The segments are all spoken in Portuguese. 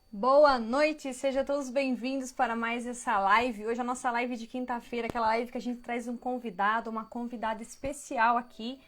Boa noite, sejam todos bem-vindos para mais essa live. Hoje a nossa live de quinta-feira, aquela live que a gente traz um convidado, uma convidada especial aqui,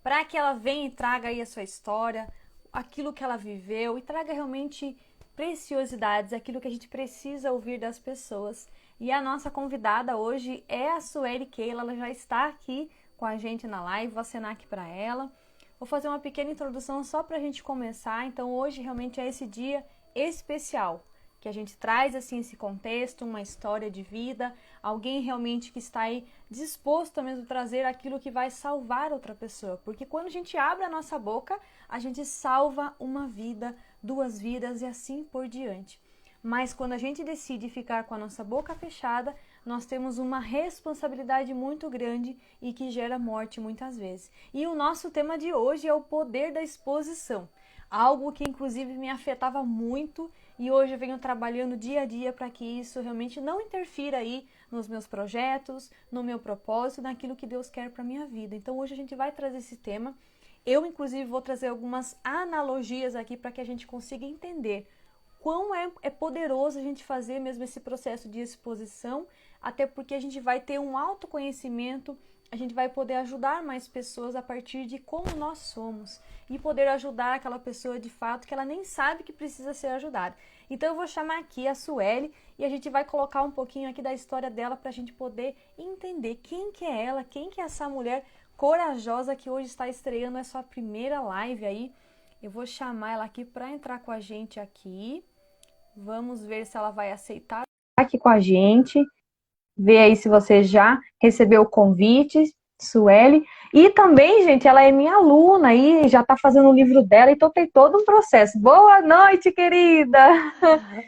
para que ela venha e traga aí a sua história, aquilo que ela viveu e traga realmente preciosidades, aquilo que a gente precisa ouvir das pessoas. E a nossa convidada hoje é a Sueli Keila, ela já está aqui com a gente na live, vou acenar aqui para ela. Vou fazer uma pequena introdução só para a gente começar. Então hoje realmente é esse dia especial, que a gente traz assim esse contexto, uma história de vida, alguém realmente que está aí disposto a mesmo trazer aquilo que vai salvar outra pessoa, porque quando a gente abre a nossa boca, a gente salva uma vida, duas vidas e assim por diante. Mas quando a gente decide ficar com a nossa boca fechada, nós temos uma responsabilidade muito grande e que gera morte muitas vezes. E o nosso tema de hoje é o poder da exposição. Algo que inclusive me afetava muito e hoje eu venho trabalhando dia a dia para que isso realmente não interfira aí nos meus projetos, no meu propósito, naquilo que Deus quer para minha vida. Então hoje a gente vai trazer esse tema. Eu inclusive vou trazer algumas analogias aqui para que a gente consiga entender quão é poderoso a gente fazer mesmo esse processo de exposição, até porque a gente vai ter um autoconhecimento, a gente vai poder ajudar mais pessoas a partir de como nós somos e poder ajudar aquela pessoa de fato que ela nem sabe que precisa ser ajudada. Então eu vou chamar aqui a Sueli e a gente vai colocar um pouquinho aqui da história dela para a gente poder entender quem que é ela, quem que é essa mulher corajosa que hoje está estreando a sua primeira live aí. Eu vou chamar ela aqui para entrar com a gente aqui. Vamos ver se ela vai aceitar aqui com a gente. Ver aí se você já recebeu o convite, Sueli. E também, gente, ela é minha aluna e já está fazendo o livro dela, então tem todo um processo. Boa noite, querida!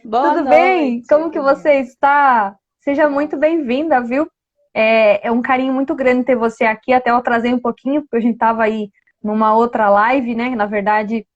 Boa Tudo bem? noite. Como que você está? Seja muito bem-vinda, viu? É um carinho muito grande ter você aqui. Até eu trazei um pouquinho, porque a gente estava aí numa outra live, né? Na verdade,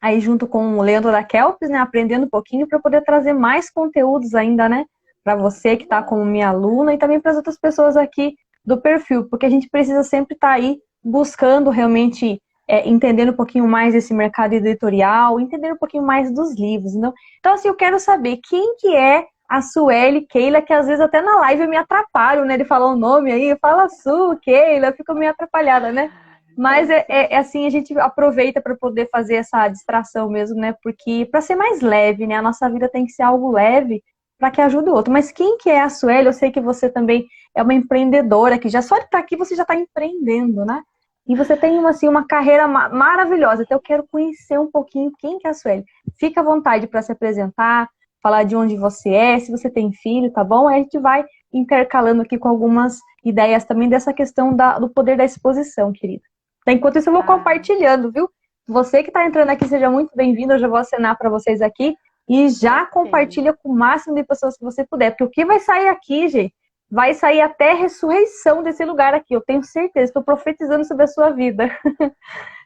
aí junto com o Leandro da Kelps, né, aprendendo um pouquinho para poder trazer mais conteúdos ainda, né, para você que está como minha aluna e também para as outras pessoas aqui do perfil, porque a gente precisa sempre estar aí buscando realmente entender um pouquinho mais desse mercado editorial, entender um pouquinho mais dos livros. Então, assim, eu quero saber quem que é a Sueli Keila, que às vezes até na live eu me atrapalho, né, de falar o nome aí, fala Su, Keila, eu fico meio atrapalhada, né? Mas assim, a gente aproveita para poder fazer essa distração mesmo, né? Porque para ser mais leve, né? A nossa vida tem que ser algo leve para que ajude o outro. Mas quem que é a Sueli? Eu sei que você também é uma empreendedora, que já só de estar aqui você já está empreendendo, né? E você tem assim, uma carreira maravilhosa. Então eu quero conhecer um pouquinho quem que é a Sueli. Fica à vontade para se apresentar, falar de onde você é, se você tem filho, tá bom? Aí a gente vai intercalando aqui com algumas ideias também dessa questão do poder da exposição, querida. Enquanto isso, eu vou Ah, compartilhando, viu? Você que está entrando aqui, seja muito bem-vindo. Eu já vou acenar para vocês aqui. E já ok. compartilha com o máximo de pessoas que você puder. Porque o que vai sair aqui, gente, vai sair até ressurreição desse lugar aqui. Eu tenho certeza. Estou profetizando sobre a sua vida.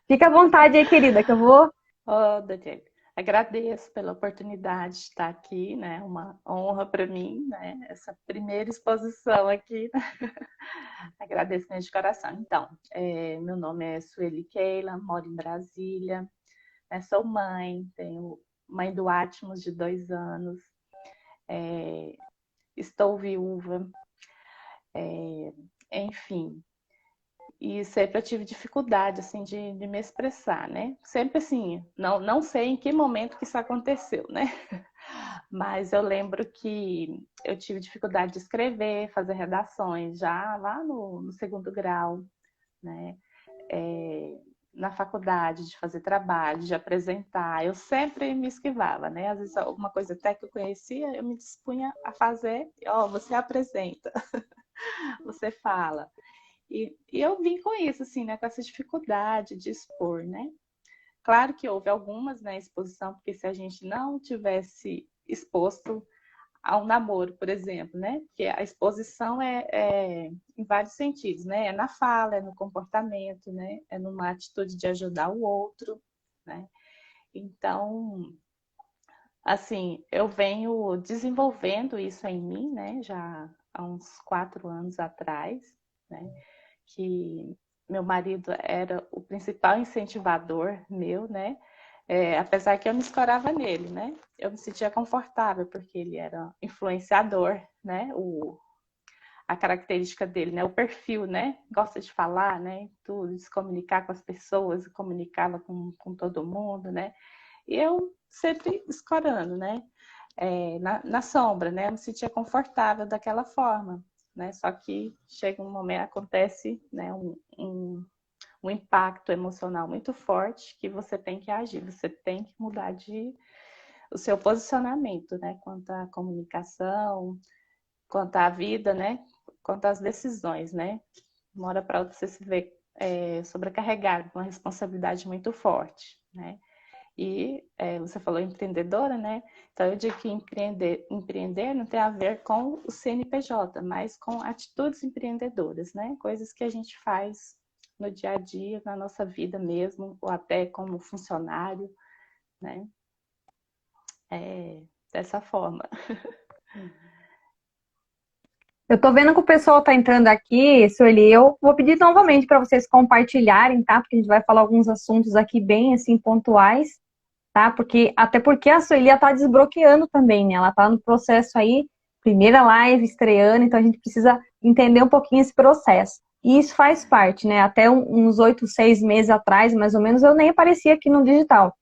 Fica à vontade aí, querida, que eu vou. Oh, Daniele, agradeço pela oportunidade de estar aqui, né? Uma honra para mim, né? Essa primeira exposição aqui. Agradeço mesmo de coração. Então, meu nome é Sueli Keila, moro em Brasília, né? Sou mãe, tenho mãe do Atmos de 2 anos, é, estou viúva, enfim. E sempre eu tive dificuldade, assim, de me expressar, né? Sempre assim, não sei em que momento que isso aconteceu, né? Mas eu lembro que eu tive dificuldade de escrever, fazer redações, já lá no segundo grau, né? É, na faculdade, de fazer trabalho, de apresentar, eu sempre me esquivava, né? Às vezes alguma coisa até que eu conhecia, eu me dispunha a fazer, ó, oh, você apresenta, você fala. E eu vim com isso, assim, né? Com essa dificuldade de expor, né? Claro que houve algumas na exposição, porque se a gente não tivesse exposto ao namoro, por exemplo, né? Porque a exposição é em vários sentidos, né? É na fala, é no comportamento, né? É numa atitude de ajudar o outro, né? Então, assim, eu venho desenvolvendo isso em mim, né? Já há uns 4 anos atrás, né? Que meu marido era o principal incentivador meu, né? apesar que eu me escorava nele, né? Eu me sentia confortável, porque ele era influenciador, né? A característica dele, né? O perfil, né? Gosta de falar, né? Tudo, de se comunicar com as pessoas, comunicava com todo mundo, né? E eu sempre escorando, né? Na sombra, né? Eu me sentia confortável daquela forma, né? Só que chega um momento, acontece, né? Um impacto emocional muito forte que você tem que agir, você tem que mudar o seu posicionamento, né? Quanto à comunicação, quanto à vida, né? Quanto às decisões, né? Uma hora para outra você se vê sobrecarregado com uma responsabilidade muito forte, né? E você falou empreendedora, né? Então eu digo que empreender não tem a ver com o CNPJ, mas com atitudes empreendedoras, né? Coisas que a gente faz no dia a dia, na nossa vida mesmo, ou até como funcionário, né? Dessa forma. Eu tô vendo que o pessoal tá entrando aqui, Sueli. Eu vou pedir novamente para vocês compartilharem, tá? Porque a gente vai falar alguns assuntos aqui bem, assim, pontuais, tá? Até porque a Sueli tá desbloqueando também, né? Ela tá no processo aí, primeira live estreando, então a gente precisa entender um pouquinho esse processo. E isso faz parte, né? Até uns 8, 6 meses atrás, mais ou menos, eu nem aparecia aqui no digital.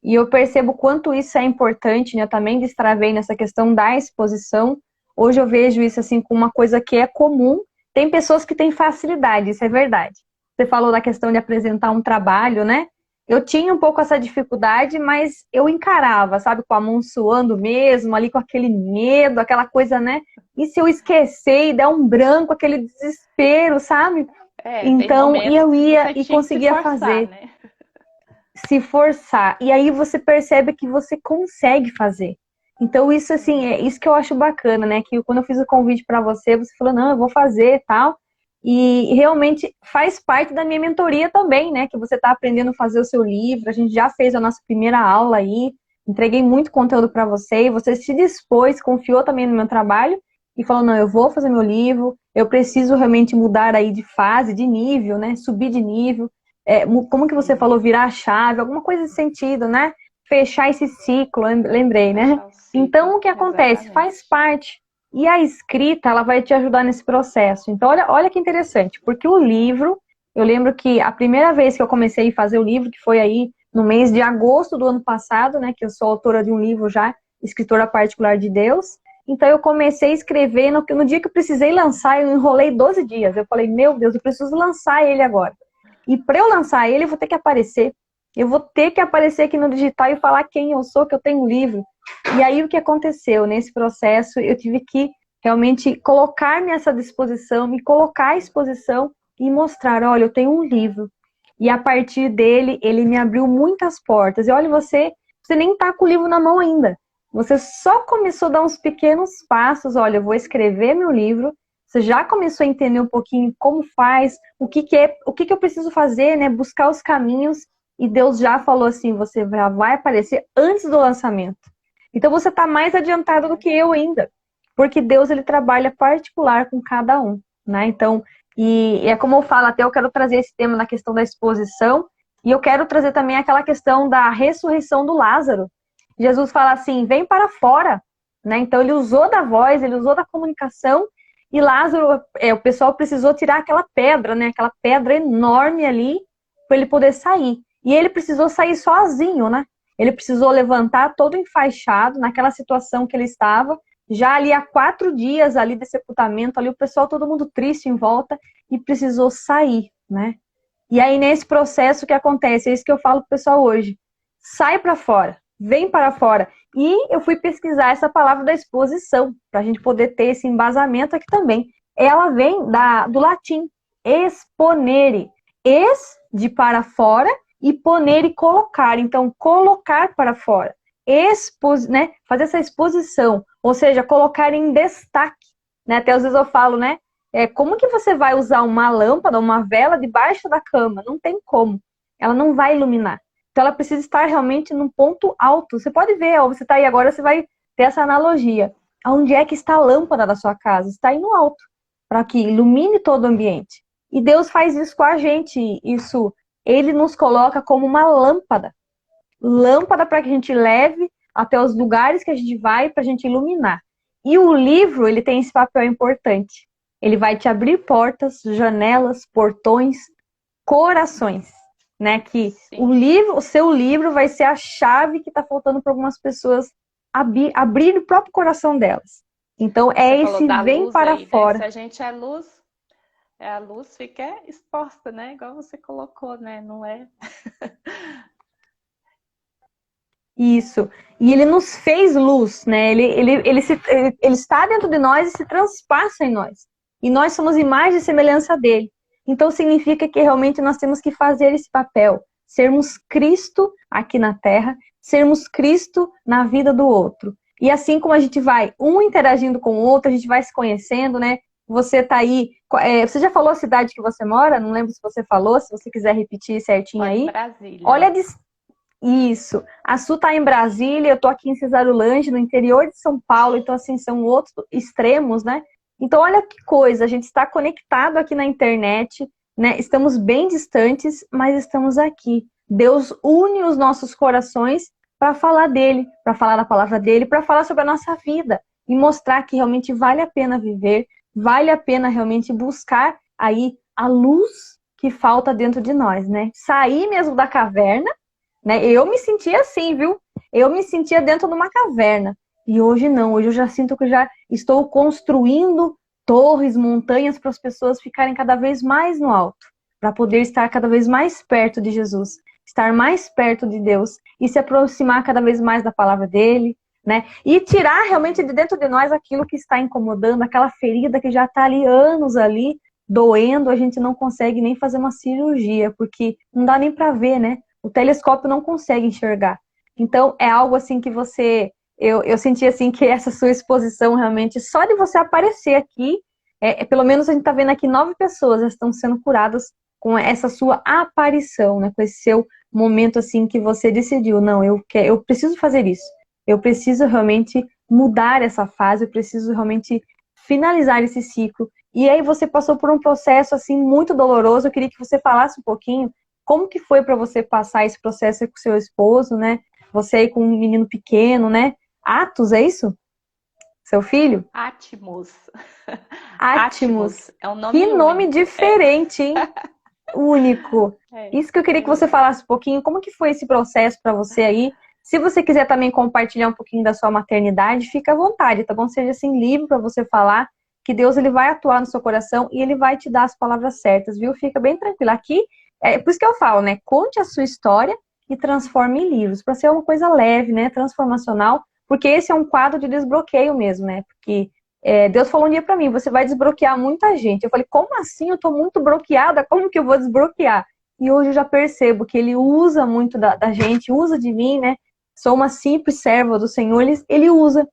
E eu percebo quanto isso é importante, né? Eu também destravei nessa questão da exposição. Hoje eu vejo isso assim como uma coisa que é comum. Tem pessoas que têm facilidade, isso é verdade. Você falou da questão de apresentar um trabalho, né? Eu tinha um pouco essa dificuldade, mas eu encarava, sabe, com a mão suando mesmo, ali com aquele medo, aquela coisa, né? E se eu esquecer e der um branco, aquele desespero, sabe? Tem Então, e momentos eu que ia você e tinha que se conseguia forçar, fazer, né? se forçar. E aí você percebe que você consegue fazer. Então, isso, assim, é isso que eu acho bacana, né? Que quando eu fiz o convite para você, você falou, não, eu vou fazer e tal. E realmente faz parte da minha mentoria também, né? Que você está aprendendo a fazer o seu livro. A gente já fez a nossa primeira aula aí. Entreguei muito conteúdo para você. E você se dispôs, confiou também no meu trabalho. E falou, não, eu vou fazer meu livro. Eu preciso realmente mudar aí de fase, de nível, né? Subir de nível. Como que você falou, virar a chave, alguma coisa nesse sentido, né? Fechar esse ciclo, lembrei, né? Fechar o ciclo, Então, o que acontece? Faz exatamente. parte. E a escrita, ela vai te ajudar nesse processo. Então, olha que interessante, porque o livro, eu lembro que a primeira vez que eu comecei a fazer o livro, que foi aí no mês de agosto do ano passado, né? Que eu sou autora de um livro já, Escritora Particular de Deus. Então, eu comecei a escrever, no dia que eu precisei lançar, eu enrolei 12 dias. Eu falei, meu Deus, eu preciso lançar ele agora. E para eu lançar ele, eu vou ter que aparecer. Eu vou ter que aparecer aqui no digital e falar quem eu sou, que eu tenho um livro. E aí o que aconteceu? Nesse processo, eu tive que realmente colocar-me a essa disposição, me colocar à exposição e mostrar, olha, eu tenho um livro. E a partir dele, ele me abriu muitas portas. E olha, você nem está com o livro na mão ainda. Você só começou a dar uns pequenos passos. Olha, eu vou escrever meu livro. Você já começou a entender um pouquinho como faz, o que eu preciso fazer, né? Buscar os caminhos. E Deus já falou assim, você já vai aparecer antes do lançamento. Então você está mais adiantado do que eu ainda. Porque Deus, ele trabalha particular com cada um, né? Então, e é como eu falo, até eu quero trazer esse tema na questão da exposição. E eu quero trazer também aquela questão da ressurreição do Lázaro. Jesus fala assim, vem para fora, né? Então ele usou da voz, ele usou da comunicação. E Lázaro, o pessoal precisou tirar aquela pedra, né? Aquela pedra enorme ali para ele poder sair. E ele precisou sair sozinho, né? Ele precisou levantar todo enfaixado naquela situação que ele estava. Já ali há 4 dias ali de sepultamento, ali o pessoal todo mundo triste em volta e precisou sair, né? E aí nesse processo que acontece, é isso que eu falo pro pessoal hoje. Sai para fora, vem para fora. E eu fui pesquisar essa palavra da exposição, para a gente poder ter esse embasamento aqui também. Ela vem do latim, exponere. Ex, de para fora, e ponere, colocar. Então, colocar para fora. Né? Fazer essa exposição, ou seja, colocar em destaque. Né? Até às vezes eu falo, né? Como que você vai usar uma lâmpada, uma vela debaixo da cama? Não tem como. Ela não vai iluminar. Então ela precisa estar realmente num ponto alto. Você pode ver, ó, você está aí agora, você vai ter essa analogia. Onde é que está a lâmpada da sua casa? Está aí no alto, para que ilumine todo o ambiente. E Deus faz isso com a gente. Ele nos coloca como uma lâmpada. lâmpada para que a gente leve até os lugares que a gente vai para a gente iluminar. E o livro, ele tem esse papel importante. Ele vai te abrir portas, janelas, portões, corações, né? Que Sim. o seu livro vai ser a chave que está faltando para algumas pessoas abrir o próprio coração delas. Então Você é falou esse da vem luz para aí, né? fora. Se a gente é luz, a luz fica exposta, né? Igual você colocou, né? Não é? Isso. E ele nos fez luz, né? Ele está dentro de nós e se transpassa em nós. E nós somos imagem e semelhança dele. Então significa que realmente nós temos que fazer esse papel, sermos Cristo aqui na Terra, sermos Cristo na vida do outro. E assim como a gente vai um interagindo com o outro, a gente vai se conhecendo, né? Você tá aí. Você já falou a cidade que você mora? Não lembro se você falou, se você quiser repetir certinho Moro em aí. Brasília. Olha a isso. A Su tá em Brasília, eu tô aqui em Cesarolândia, no interior de São Paulo, então assim, são outros extremos, né? Então olha que coisa, a gente está conectado aqui na internet, né? Estamos bem distantes, mas estamos aqui. Deus une os nossos corações para falar dele, para falar da palavra dele, para falar sobre a nossa vida e mostrar que realmente vale a pena viver, vale a pena realmente buscar aí a luz que falta dentro de nós, né? Sair mesmo da caverna, né? Eu me sentia assim, viu? Eu me sentia dentro de uma caverna. E hoje não, hoje eu já sinto que já estou construindo torres, montanhas para as pessoas ficarem cada vez mais no alto, para poder estar cada vez mais perto de Jesus, estar mais perto de Deus e se aproximar cada vez mais da palavra dele, né? E tirar realmente de dentro de nós aquilo que está incomodando, aquela ferida que já está ali anos ali doendo, a gente não consegue nem fazer uma cirurgia, porque não dá nem para ver, né? O telescópio não consegue enxergar. Então, é algo assim que você. Eu senti assim que essa sua exposição realmente, só de você aparecer aqui, pelo menos a gente está vendo aqui 9 pessoas estão sendo curadas com essa sua aparição, né? Com esse seu momento assim que você decidiu, não, eu preciso fazer isso. Eu preciso realmente mudar essa fase, eu preciso realmente finalizar esse ciclo. E aí você passou por um processo assim muito doloroso. Eu queria que você falasse um pouquinho como que foi para você passar esse processo com seu esposo, né? Você aí com um menino pequeno, né? Atos, é isso? Seu filho? Atmos. Atmos. Atmos é um nome Que nome único. É, diferente, hein? Único. é, Isso que eu queria que você único. falasse um pouquinho, como que foi esse processo para você aí? Se você quiser também compartilhar um pouquinho da sua maternidade, fica à vontade, tá bom? Seja assim livre para você falar, que Deus ele vai atuar no seu coração e ele vai te dar as palavras certas, viu? Fica bem tranquilo. Aqui é por isso que eu falo, né? Conte a sua história e transforme em livros, para ser uma coisa leve, né? Transformacional, porque esse é um quadro de desbloqueio mesmo, né? Porque Deus falou um dia pra mim, você vai desbloquear muita gente. Eu falei, como assim? Eu tô muito bloqueada, como que eu vou desbloquear? E hoje eu já percebo que ele usa muito da gente, usa de mim, né? Sou uma simples serva do Senhor, ele usa.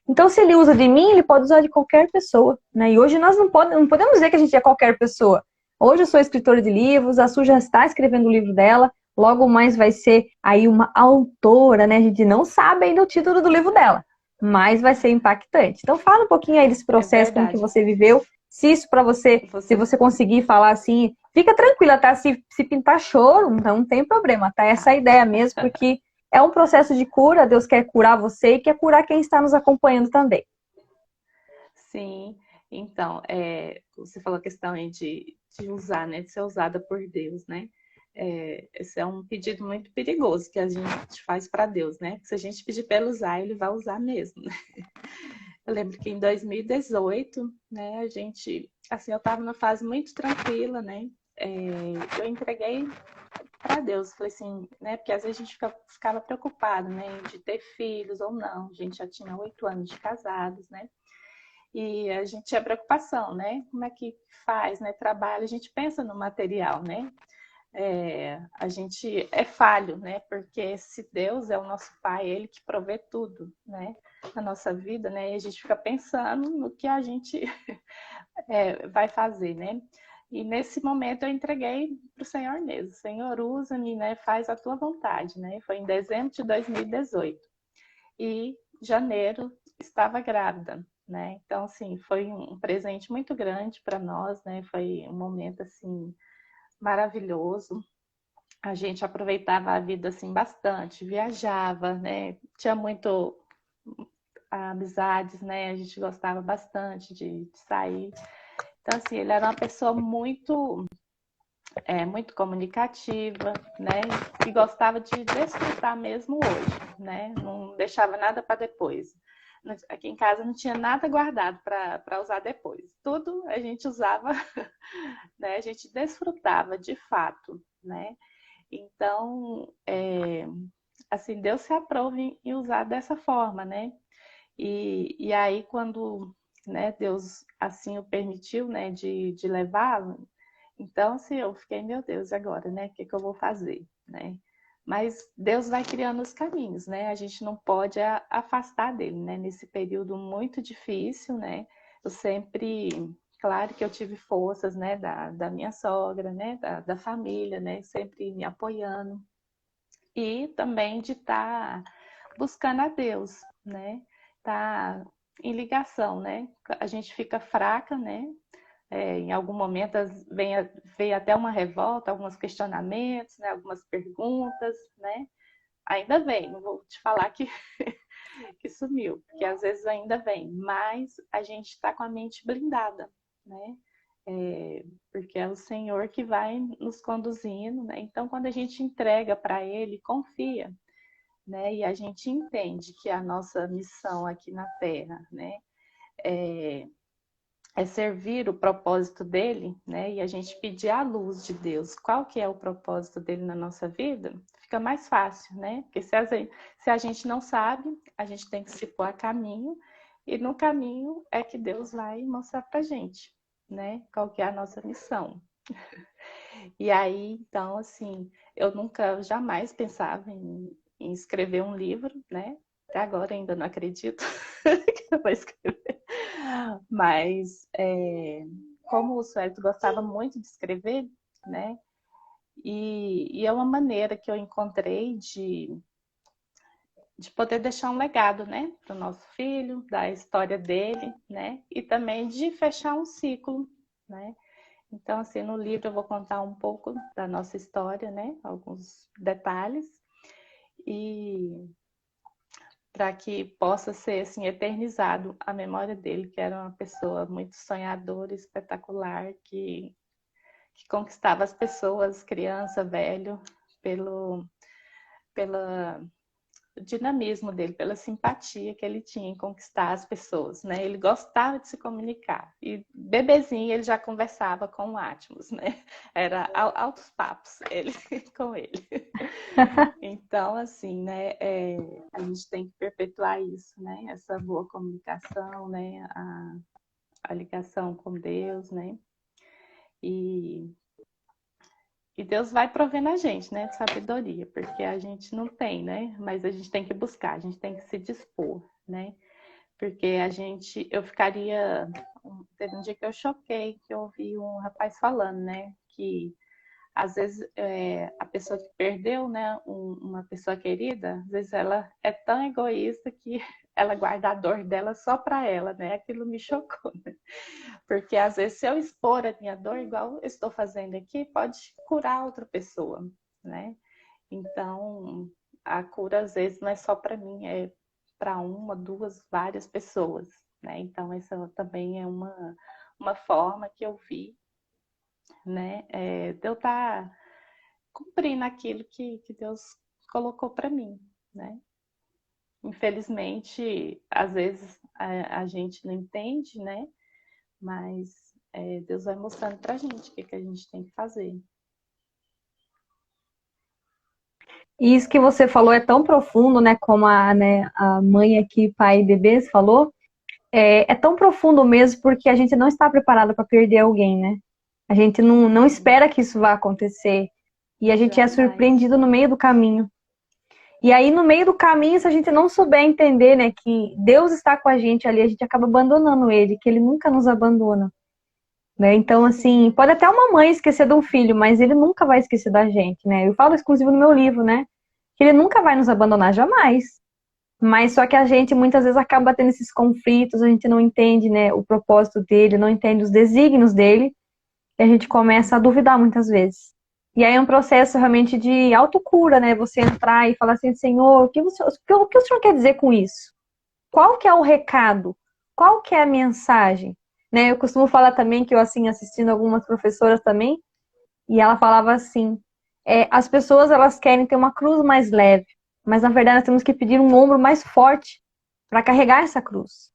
Então, se ele usa de mim, ele pode usar de qualquer pessoa, né? E hoje nós não podemos dizer que a gente é qualquer pessoa. Hoje eu sou escritora de livros, a Su já está escrevendo o livro dela, logo mais vai ser aí uma autora, né? A gente não sabe ainda o título do livro dela, mas vai ser impactante. Então fala um pouquinho aí desse É processo, como que verdade. você viveu, se isso para você, se Você você conseguir falar assim, fica tranquila, tá? Se pintar choro, então não tem problema, tá? Essa é a ideia mesmo, porque é um processo de cura, Deus quer curar você e quer curar quem está nos acompanhando também. sim. Então, você falou a questão aí de usar, né? De ser usada por Deus, né? Esse é um pedido muito perigoso que a gente faz para Deus, né? Se a gente pedir para ele usar, ele vai usar mesmo, né? Eu lembro que em 2018, né, assim, eu estava numa fase muito tranquila, né? Eu entreguei para Deus, falei assim, né? Porque às vezes a gente ficava preocupado, né? De ter filhos ou não. A gente já tinha 8 anos de casados, né? E a gente tinha preocupação, né? Como é que faz, né? Trabalho, a gente pensa no material, né? A gente é falho, né? Porque se Deus é o nosso Pai, Ele que provê tudo, né? Na nossa vida, né? E a gente fica pensando no que a gente vai fazer, né? E nesse momento eu entreguei para o Senhor mesmo. Senhor, usa-me, né? Faz a tua vontade, né? Foi em dezembro de 2018. E janeiro estava grávida, né? Então, assim, foi um presente muito grande para nós, né? Foi um momento, assim, maravilhoso. a gente aproveitava a vida assim bastante, viajava, né? Tinha muito amizades, né? A gente gostava bastante de sair. Então, assim, ele era uma pessoa muito comunicativa, né? E gostava de desfrutar mesmo hoje, né? Não deixava nada para depois. Aqui em casa não tinha nada guardado para usar depois. Tudo a gente usava, né? A gente desfrutava de fato, né? Então, assim, Deus se aprova em usar dessa forma, né? E aí, quando, né, Deus assim o permitiu, né, de levá-lo, então, assim, eu fiquei, meu Deus, agora, né, o que eu vou fazer, né? Mas Deus vai criando os caminhos, né? A gente não pode afastar dele, né? Nesse período muito difícil, né? Eu sempre, claro que eu tive forças, né, da minha sogra, né, da família, né, sempre me apoiando. E também de estar buscando a Deus, né? Tá em ligação, né? A gente fica fraca, né? Em algum momento vem até uma revolta, alguns questionamentos, né? Algumas perguntas, né? Ainda vem, não vou te falar que sumiu, porque às vezes ainda vem, mas a gente está com a mente blindada, né? Porque é o Senhor que vai nos conduzindo, né? Então, quando a gente entrega para Ele, confia, né? E a gente entende que a nossa missão aqui na Terra, né? É servir o propósito dele, né? E a gente pedir a luz de Deus, qual que é o propósito dele na nossa vida, fica mais fácil, né? Porque se a gente não sabe, a gente tem que se pôr a caminho, e no caminho é que Deus vai mostrar pra gente, né? Qual que é a nossa missão. E aí, então, assim, eu nunca, jamais pensava em escrever um livro, né? Até agora ainda não acredito que eu vou escrever. Mas, como o Suélito gostava muito de escrever, né? E é uma maneira que eu encontrei de poder deixar um legado, né? Para o nosso filho, da história dele, né? E também de fechar um ciclo, né? Então, assim, no livro eu vou contar um pouco da nossa história, né? Alguns detalhes. E para que possa ser, assim, eternizado a memória dele, que era uma pessoa muito sonhadora, espetacular, que conquistava as pessoas, criança, velho, pela dinamismo dele, pela simpatia que ele tinha em conquistar as pessoas, né? Ele gostava de se comunicar. E bebezinho ele já conversava com o Atmos, né? Era altos papos ele com ele. Então, assim, né? A gente tem que perpetuar isso, né? Essa boa comunicação, né? A ligação com Deus, né? E Deus vai provendo a gente, né, de sabedoria, porque a gente não tem, né? Mas a gente tem que buscar, a gente tem que se dispor, né? Porque eu ficaria. Teve um dia que eu choquei, que eu ouvi um rapaz falando, né? Que às vezes a pessoa que perdeu, né, uma pessoa querida, às vezes ela é tão egoísta que ela guarda a dor dela só para ela, né? Aquilo me chocou, né? Porque às vezes se eu expor a minha dor, igual eu estou fazendo aqui, pode curar outra pessoa, né? Então, a cura às vezes não é só para mim, é para uma, duas, várias pessoas, né? Então, essa também é uma forma que eu vi, né? De eu estar cumprindo aquilo que Deus colocou para mim, né? Infelizmente, às vezes a gente não entende, né? Mas Deus vai mostrando pra gente o que a gente tem que fazer. E isso que você falou é tão profundo, né? Como a mãe aqui, pai e bebês falou. É tão profundo mesmo porque a gente não está preparado para perder alguém, né? A gente não espera que isso vá acontecer. E a gente é Jamais. surpreendido no meio do caminho. E aí, no meio do caminho, se a gente não souber entender, né, que Deus está com a gente ali, a gente acaba abandonando Ele, que Ele nunca nos abandona. Né? Então, assim, pode até uma mãe esquecer de um filho, mas Ele nunca vai esquecer da gente, né? Eu falo exclusivo no meu livro, né? Que Ele nunca vai nos abandonar, jamais. Mas só que a gente muitas vezes acaba tendo esses conflitos, a gente não entende, né, o propósito dele, não entende os desígnios dele, e a gente começa a duvidar muitas vezes. E aí é um processo realmente de autocura, né? Você entrar e falar assim, Senhor, o que o Senhor quer dizer com isso? Qual que é o recado? Qual que é a mensagem? Né? Eu costumo falar também que eu, assim, assistindo algumas professoras também, e ela falava assim, as pessoas, elas querem ter uma cruz mais leve, mas na verdade nós temos que pedir um ombro mais forte para carregar essa cruz.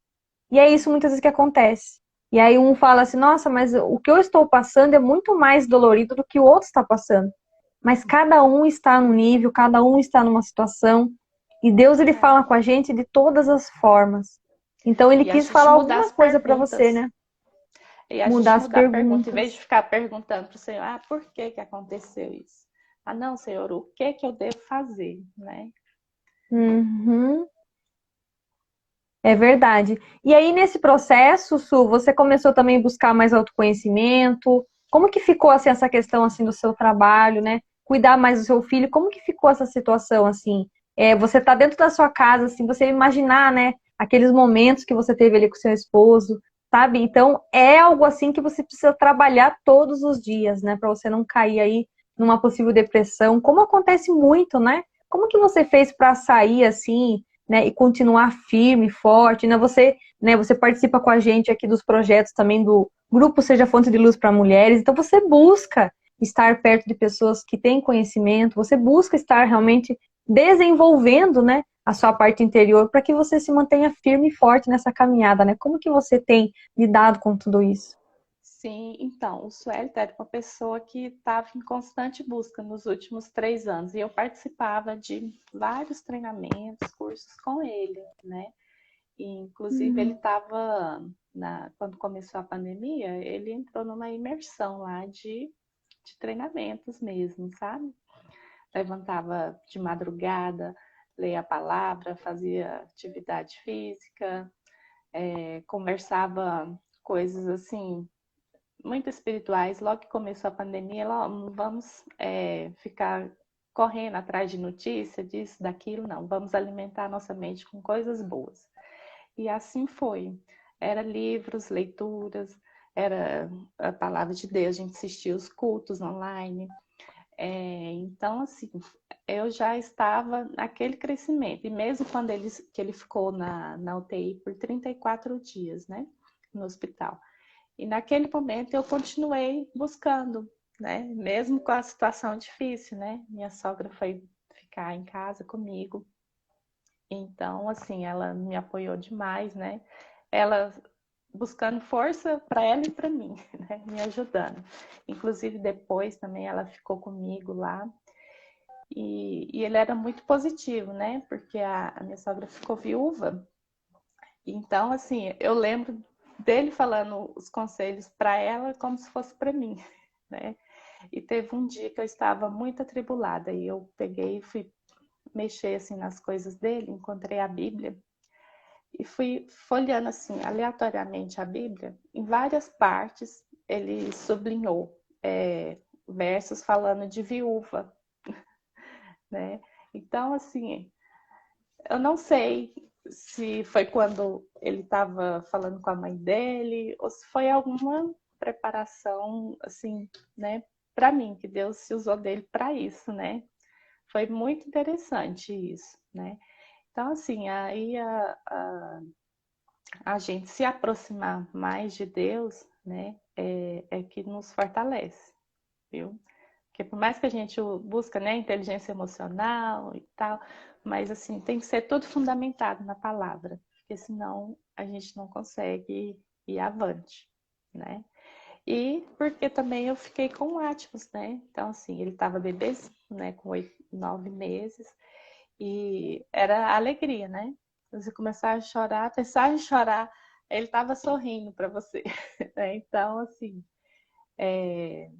E é isso muitas vezes que acontece. E aí um fala assim, nossa, mas o que eu estou passando é muito mais dolorido do que o outro está passando. Mas cada um está num nível, cada um está numa situação, e Deus ele É. fala com a gente de todas as formas. Então ele E a quis gente falar mudar as alguma coisa para você, perguntas. né? E a Mudar gente as mudar a pergunta, em vez perguntas. de ficar perguntando para o Senhor, por que que aconteceu isso? Ah, não, Senhor, o que que eu devo fazer, né? Uhum, é verdade. E aí, nesse processo, Su, você começou também a buscar mais autoconhecimento? Como que ficou, assim, essa questão, assim, do seu trabalho, né? Cuidar mais do seu filho, como que ficou essa situação, assim? Você tá dentro da sua casa, assim, você imaginar, né? Aqueles momentos que você teve ali com seu esposo, sabe? Então, é algo, assim, que você precisa trabalhar todos os dias, né? Para você não cair aí numa possível depressão, como acontece muito, né? Como que você fez para sair, assim, né, e continuar firme, forte, né, você participa com a gente aqui dos projetos também do Grupo Seja Fonte de Luz para Mulheres, então você busca estar perto de pessoas que têm conhecimento, você busca estar realmente desenvolvendo, né, a sua parte interior para que você se mantenha firme e forte nessa caminhada, né? Como que você tem lidado com tudo isso? Sim, então, o Suelito era uma pessoa que estava em constante busca nos últimos 3 anos, e eu participava de vários treinamentos, cursos com ele, né? E, inclusive, ele Uhum. estava, quando começou a pandemia, ele entrou numa imersão lá de treinamentos mesmo, sabe? Levantava de madrugada, lia a palavra, fazia atividade física, conversava coisas assim muito espirituais. Logo que começou a pandemia, não vamos ficar correndo atrás de notícia, disso, daquilo, não. Vamos alimentar a nossa mente com coisas boas. E assim foi. Era livros, leituras, era a palavra de Deus, a gente assistia os cultos online. Então, assim, eu já estava naquele crescimento. E mesmo quando que ele ficou na UTI por 34 dias, né, no hospital. E naquele momento eu continuei buscando, né? Mesmo com a situação difícil, né? Minha sogra foi ficar em casa comigo. Então, assim, ela me apoiou demais, né? Ela buscando força para ela e para mim, né? Me ajudando. Inclusive depois também ela ficou comigo lá. E ele era muito positivo, né? Porque a minha sogra ficou viúva. Então, assim, eu lembro dele falando os conselhos para ela como se fosse para mim, né? E teve um dia que eu estava muito atribulada e eu peguei e fui mexer assim nas coisas dele, encontrei a Bíblia e fui folheando assim aleatoriamente a Bíblia. Em várias partes ele sublinhou versos falando de viúva, né? Então, assim, eu não sei se foi quando ele estava falando com a mãe dele ou se foi alguma preparação, assim, né, para mim, que Deus se usou dele para isso, né? Foi muito interessante isso, né? Então, assim, aí a gente se aproximar mais de Deus, né, é que nos fortalece, viu? Porque por mais que a gente busca, né, inteligência emocional e tal, mas assim, tem que ser tudo fundamentado na palavra, porque senão a gente não consegue ir avante, né? E porque também eu fiquei com o Atmos, né? Então, assim, ele estava bebezinho, né, com 9 meses, e era alegria, né? Você começar a chorar, pensar em chorar, ele estava sorrindo para você, né? Então, assim, é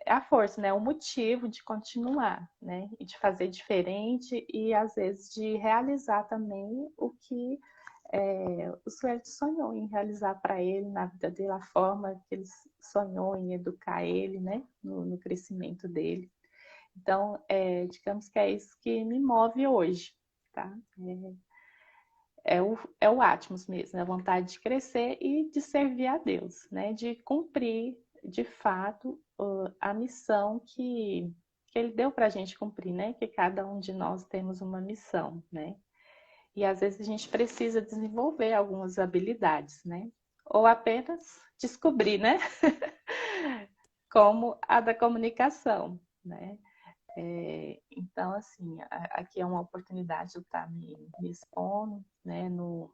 a força, né? O motivo de continuar, né? E de fazer diferente e às vezes de realizar também o que o Sueli sonhou em realizar para ele na vida dele, a forma que ele sonhou em educar ele, né? No crescimento dele. Então, digamos que é isso que me move hoje, tá? É o Atmos mesmo, é a vontade de crescer e de servir a Deus, né? De cumprir, de fato, a missão que ele deu para a gente cumprir, né? Que cada um de nós temos uma missão, né? E às vezes a gente precisa desenvolver algumas habilidades, né? Ou apenas descobrir, né? Como a da comunicação, né? Então, assim, aqui é uma oportunidade de eu estar me expondo, né? No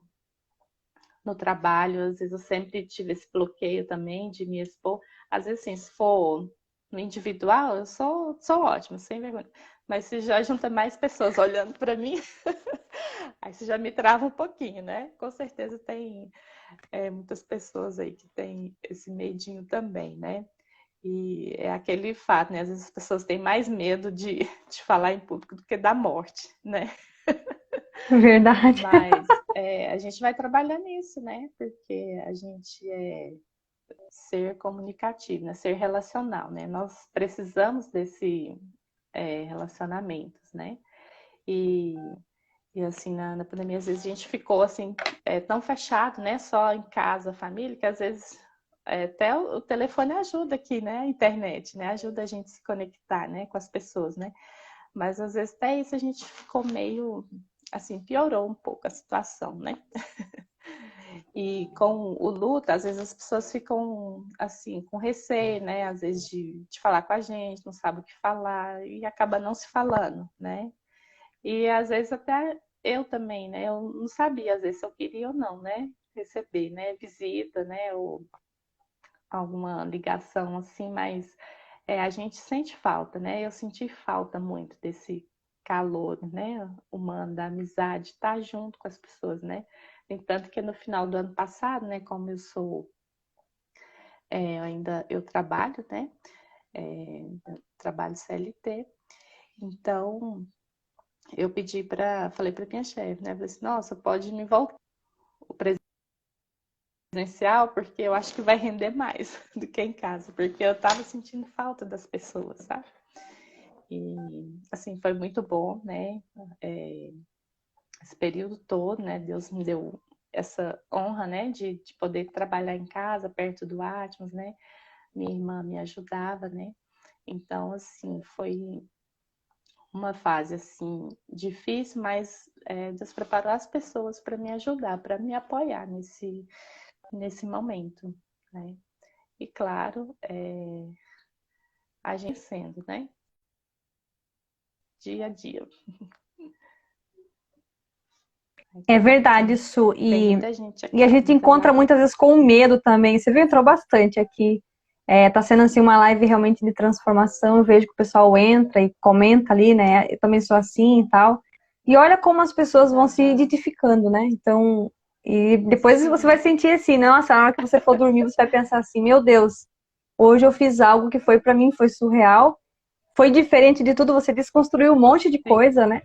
trabalho, às vezes eu sempre tive esse bloqueio também de me expor. Às vezes, assim, se for no individual, eu sou ótima, sem vergonha. Mas se já junta mais pessoas olhando para mim, aí você já me trava um pouquinho, né? Com certeza tem muitas pessoas aí que têm esse medinho também, né? E é aquele fato, né? Às vezes as pessoas têm mais medo de falar em público do que da morte, né? Verdade. Mas a gente vai trabalhar nisso, né? Porque a gente ser comunicativo, né? Ser relacional, né? Nós precisamos desse relacionamentos, né? E assim, na pandemia, às vezes a gente ficou assim, tão fechado, né? Só em casa, família, que às vezes até o telefone ajuda aqui, né? A internet, né? Ajuda a gente a se conectar, né? Com as pessoas, né? Mas às vezes até isso a gente ficou meio, assim, piorou um pouco a situação, né? E com o luto, às vezes as pessoas ficam, assim, com receio, né? Às vezes de falar com a gente, não sabe o que falar e acaba não se falando, né? E às vezes até eu também, né? Eu não sabia, às vezes, se eu queria ou não, né? Receber, né? Visita, né? Ou alguma ligação assim, mas a gente sente falta, né? Eu senti falta muito desse calor, né? Humano, da amizade, estar junto com as pessoas, né? Entanto que no final do ano passado, né? Como eu sou, ainda eu trabalho, né? Trabalho CLT, então eu falei para minha chefe, né? Falei assim, nossa, pode me voltar o presencial, porque eu acho que vai render mais do que em casa, porque eu tava sentindo falta das pessoas, sabe? E, assim, foi muito bom, né? Esse período todo, né? Deus me deu essa honra, né? De poder trabalhar em casa, perto do Atmos, né? Minha irmã me ajudava, né? Então, assim, foi uma fase, assim, difícil, mas Deus preparou as pessoas para me ajudar, para me apoiar nesse momento, né? E, claro, a gente sendo, né? Dia a dia. É verdade, Su. Tem E muita gente e a aqui, gente muitas encontra muitas alegres. vezes com medo também. Você viu, entrou bastante aqui. Tá sendo assim uma live realmente de transformação. Eu vejo que o pessoal entra e comenta ali, né? Eu também sou assim e tal. E olha como as pessoas vão se identificando, né? Então, e depois você vai Sim, sentir assim, nossa, na hora que você for dormir, você vai pensar assim, meu Deus, hoje eu fiz algo que foi para mim, foi surreal, foi diferente de tudo, você desconstruiu um monte de sim, coisa, né?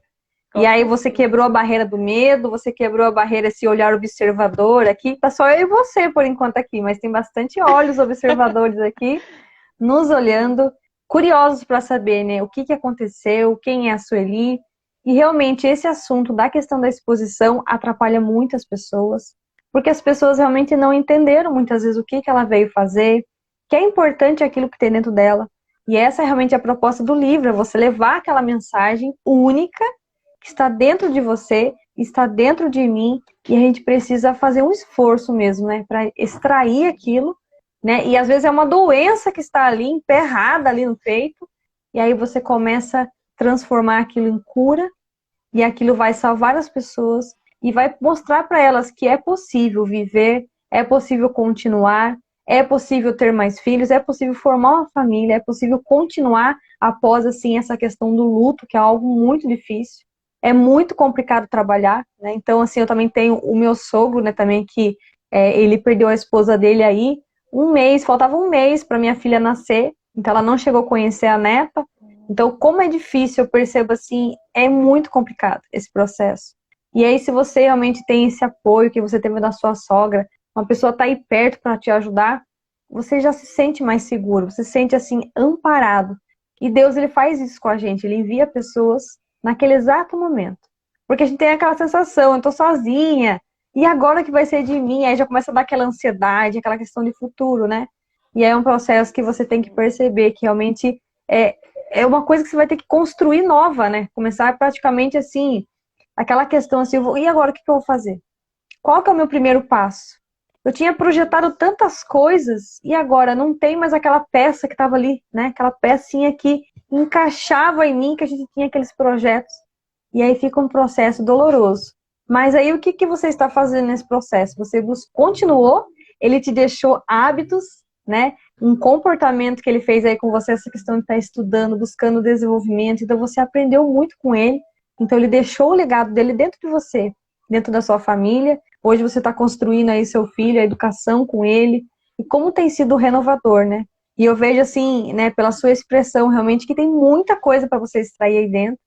E com aí você certeza. quebrou a barreira do medo, você quebrou a barreira, esse olhar observador aqui. Tá só eu e você por enquanto aqui, mas tem bastante olhos observadores aqui nos olhando, curiosos para saber, né, o que que aconteceu, quem é a Sueli. E realmente esse assunto da questão da exposição atrapalha muitas pessoas, porque as pessoas realmente não entenderam muitas vezes o que que ela veio fazer, que é importante aquilo que tem dentro dela. E essa é realmente a proposta do livro, é você levar aquela mensagem única que está dentro de você, está dentro de mim, e a gente precisa fazer um esforço mesmo, né, para extrair aquilo, né? E às vezes é uma doença que está ali emperrada ali no peito, e aí você começa a transformar aquilo em cura, e aquilo vai salvar as pessoas e vai mostrar para elas que é possível viver, é possível continuar, é possível ter mais filhos, é possível formar uma família, é possível continuar após assim essa questão do luto, que é algo muito difícil. É muito complicado trabalhar, né? Então, assim, eu também tenho o meu sogro, né, também que ele perdeu a esposa dele aí, um mês, faltava um mês para minha filha nascer, então ela não chegou a conhecer a neta. Então, como é difícil, eu percebo assim, é muito complicado esse processo. E aí, se você realmente tem esse apoio que você teve da sua sogra, uma pessoa está aí perto para te ajudar, você já se sente mais seguro, você se sente assim, amparado. E Deus, ele faz isso com a gente, ele envia pessoas naquele exato momento. Porque a gente tem aquela sensação, eu tô sozinha, e agora que vai ser de mim? Aí já começa a dar aquela ansiedade, aquela questão de futuro, né? E aí é um processo que você tem que perceber que realmente é uma coisa que você vai ter que construir nova, né? Começar praticamente assim, aquela questão assim, e agora o que eu vou fazer? Qual que é o meu primeiro passo? Eu tinha projetado tantas coisas e agora não tem mais aquela peça que estava ali, né? Aquela pecinha que encaixava em mim, que a gente tinha aqueles projetos. E aí fica um processo doloroso. Mas aí o que que você está fazendo nesse processo? Você continuou, ele te deixou hábitos, né? Um comportamento que ele fez aí com você, essa questão de estar estudando, buscando desenvolvimento. Então você aprendeu muito com ele. Então ele deixou o legado dele dentro de você, dentro da sua família. Hoje você está construindo aí seu filho, a educação com ele. E como tem sido renovador, né? E eu vejo assim, né, pela sua expressão, realmente, que tem muita coisa para você extrair aí dentro.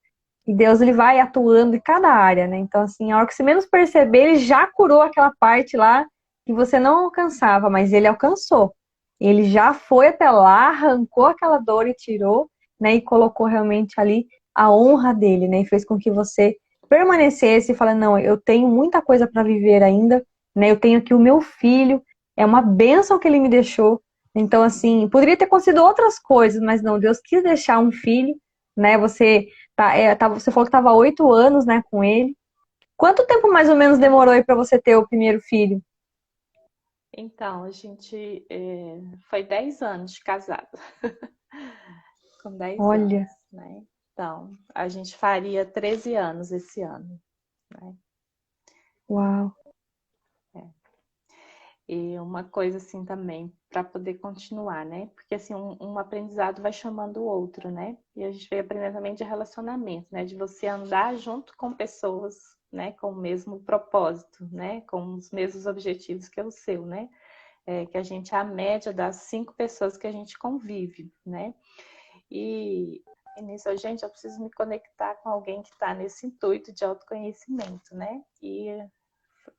E Deus, ele vai atuando em cada área, né? Então, assim, a hora que você menos perceber, ele já curou aquela parte lá que você não alcançava, mas ele alcançou. Ele já foi até lá, arrancou aquela dor e tirou, né? E colocou realmente ali a honra dele, né? E fez com que você permanecesse e falasse, não, eu tenho muita coisa para viver ainda, né? Eu tenho aqui o meu filho, é uma bênção que ele me deixou. Então, assim, poderia ter acontecido outras coisas, mas não, Deus quis deixar um filho, né? Você falou que estava 8 anos, né, com ele. Quanto tempo mais ou menos demorou aí para você ter o primeiro filho? Então, a gente foi 10 anos de casado. Com 10 anos, Olha, né? Então, a gente faria 13 anos esse ano, né? uau. E uma coisa assim também, para poder continuar, né? Porque assim, um aprendizado vai chamando o outro, né? E a gente veio aprendendo também de relacionamento, né? De você andar junto com pessoas, né? Com o mesmo propósito, né? Com os mesmos objetivos que é o seu, né? Que a gente é a média das 5 pessoas que a gente convive, né? E nisso, gente, eu preciso me conectar com alguém que está nesse intuito de autoconhecimento, né? E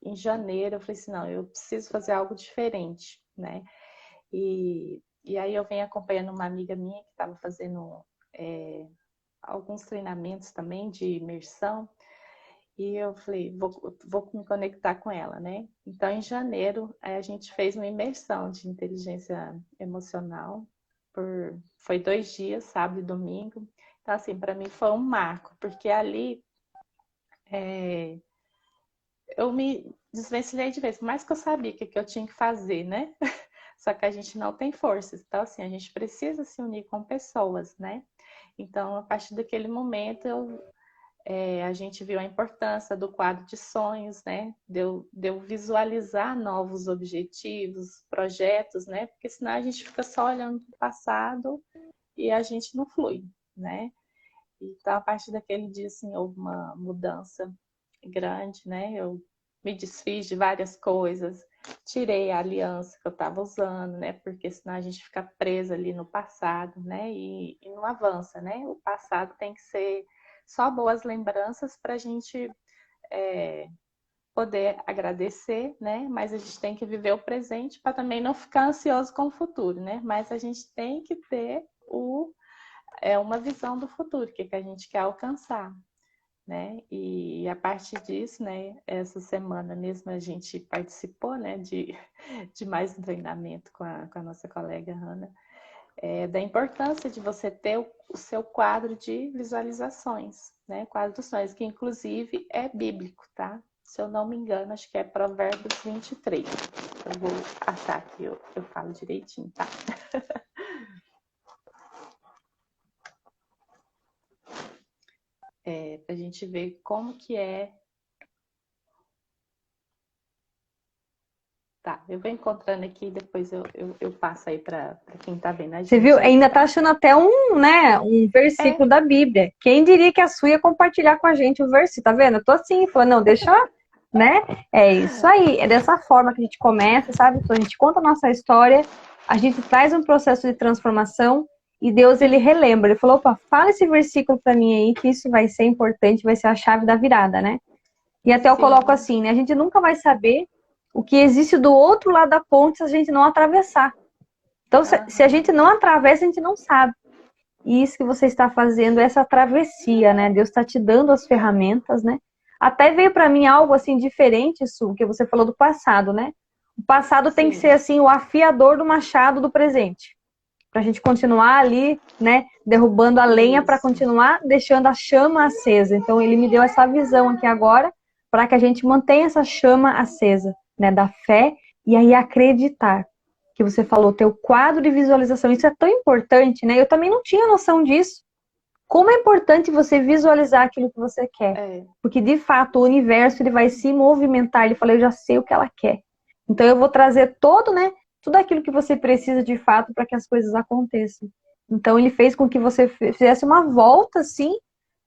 em janeiro eu falei assim, não, eu preciso fazer algo diferente, né? E aí eu venho acompanhando uma amiga minha que estava fazendo alguns treinamentos também de imersão, e eu falei, vou me conectar com ela, né? Então, em janeiro, a gente fez uma imersão de inteligência emocional, foi 2 dias, sábado e domingo. Então, assim, para mim foi um marco, porque ali eu me desvencilhei de vez, por mais que eu sabia o que eu tinha que fazer, né? Só que a gente não tem forças. Então, assim, a gente precisa se unir com pessoas, né? Então, a partir daquele momento, a gente viu a importância do quadro de sonhos, né? De eu visualizar novos objetivos, projetos, né? Porque senão a gente fica só olhando para o passado e a gente não flui, né? Então, a partir daquele dia, assim, houve uma mudança grande, né? Eu me desfiz de várias coisas, tirei a aliança que eu estava usando, né? Porque senão a gente fica presa ali no passado, né? E não avança, né? O passado tem que ser só boas lembranças para a gente poder agradecer, né? Mas a gente tem que viver o presente para também não ficar ansioso com o futuro, né? Mas a gente tem que ter uma visão do futuro, o que a gente quer alcançar, né? E a partir disso, né, essa semana mesmo a gente participou, né, de mais um treinamento com a nossa colega Hanna, da importância de você ter o seu quadro de visualizações, né? Quadro dos sonhos, que inclusive é bíblico, tá? Se eu não me engano, acho que é Provérbios 23. Eu vou achar que eu falo direitinho, tá? Pra gente ver como que é. Tá, eu vou encontrando aqui e depois eu passo aí para quem tá vendo a Você viu? gente aí, Ainda tá tá? achando até um versículo da Bíblia. Quem diria que a sua ia compartilhar com a gente o versículo, tá vendo? Eu tô assim, falando, não, deixa, né? É isso aí, é dessa forma que a gente começa, sabe? Então, a gente conta a nossa história, a gente traz um processo de transformação e Deus, ele relembra. Ele falou, opa, fala esse versículo pra mim aí, que isso vai ser importante, vai ser a chave da virada, né? E até eu coloco Sim. assim, né? A gente nunca vai saber o que existe do outro lado da ponte se a gente não atravessar. Então, se a gente não atravessa, a gente não sabe. E isso que você está fazendo, essa travessia, né? Deus está te dando as ferramentas, né? Até veio para mim algo assim diferente, Su, que você falou do passado, né? O passado tem que ser assim o afiador do machado do presente. Pra gente continuar ali, né, derrubando a lenha para Isso. continuar deixando a chama acesa. Então ele me deu essa visão aqui agora para que a gente mantenha essa chama acesa, né, da fé e aí acreditar. Que você falou, ter o quadro de visualização, isso é tão importante, né? Eu também não tinha noção disso. Como é importante você visualizar aquilo que você quer. É. Porque, de fato, o universo ele vai se movimentar. Ele fala, eu já sei o que ela quer. Então, eu vou trazer todo, né, tudo aquilo que você precisa, de fato, para que as coisas aconteçam. Então, ele fez com que você fizesse uma volta, assim,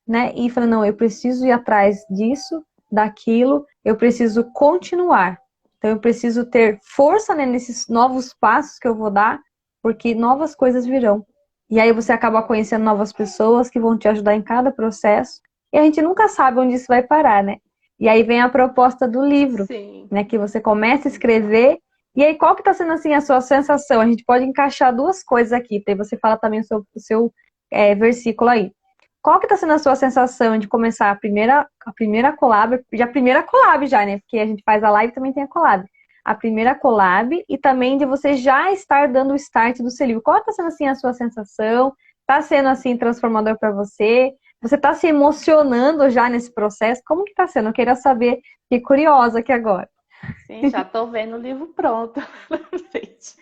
né? E falou, não, eu preciso ir atrás disso, daquilo. Eu preciso continuar. Então, eu preciso ter força, né, nesses novos passos que eu vou dar, porque novas coisas virão. E aí você acaba conhecendo novas pessoas que vão te ajudar em cada processo. E a gente nunca sabe onde isso vai parar, né? E aí vem a proposta do livro, Sim. né? Que você começa a escrever. E aí, qual que tá sendo, assim, a sua sensação? A gente pode encaixar duas coisas aqui. Daí você fala também sobre o seu versículo aí. Qual que tá sendo a sua sensação de começar a primeira collab? Já a primeira collab já, né? Porque a gente faz a live e também tem a collab. A primeira collab e também de você já estar dando o start do seu livro. Qual tá sendo, assim, a sua sensação? Tá sendo, assim, transformador para você? Você tá se emocionando já nesse processo? Como que tá sendo? Eu queria saber. Fiquei curiosa aqui agora. Sim, já estou vendo o livro pronto na frente.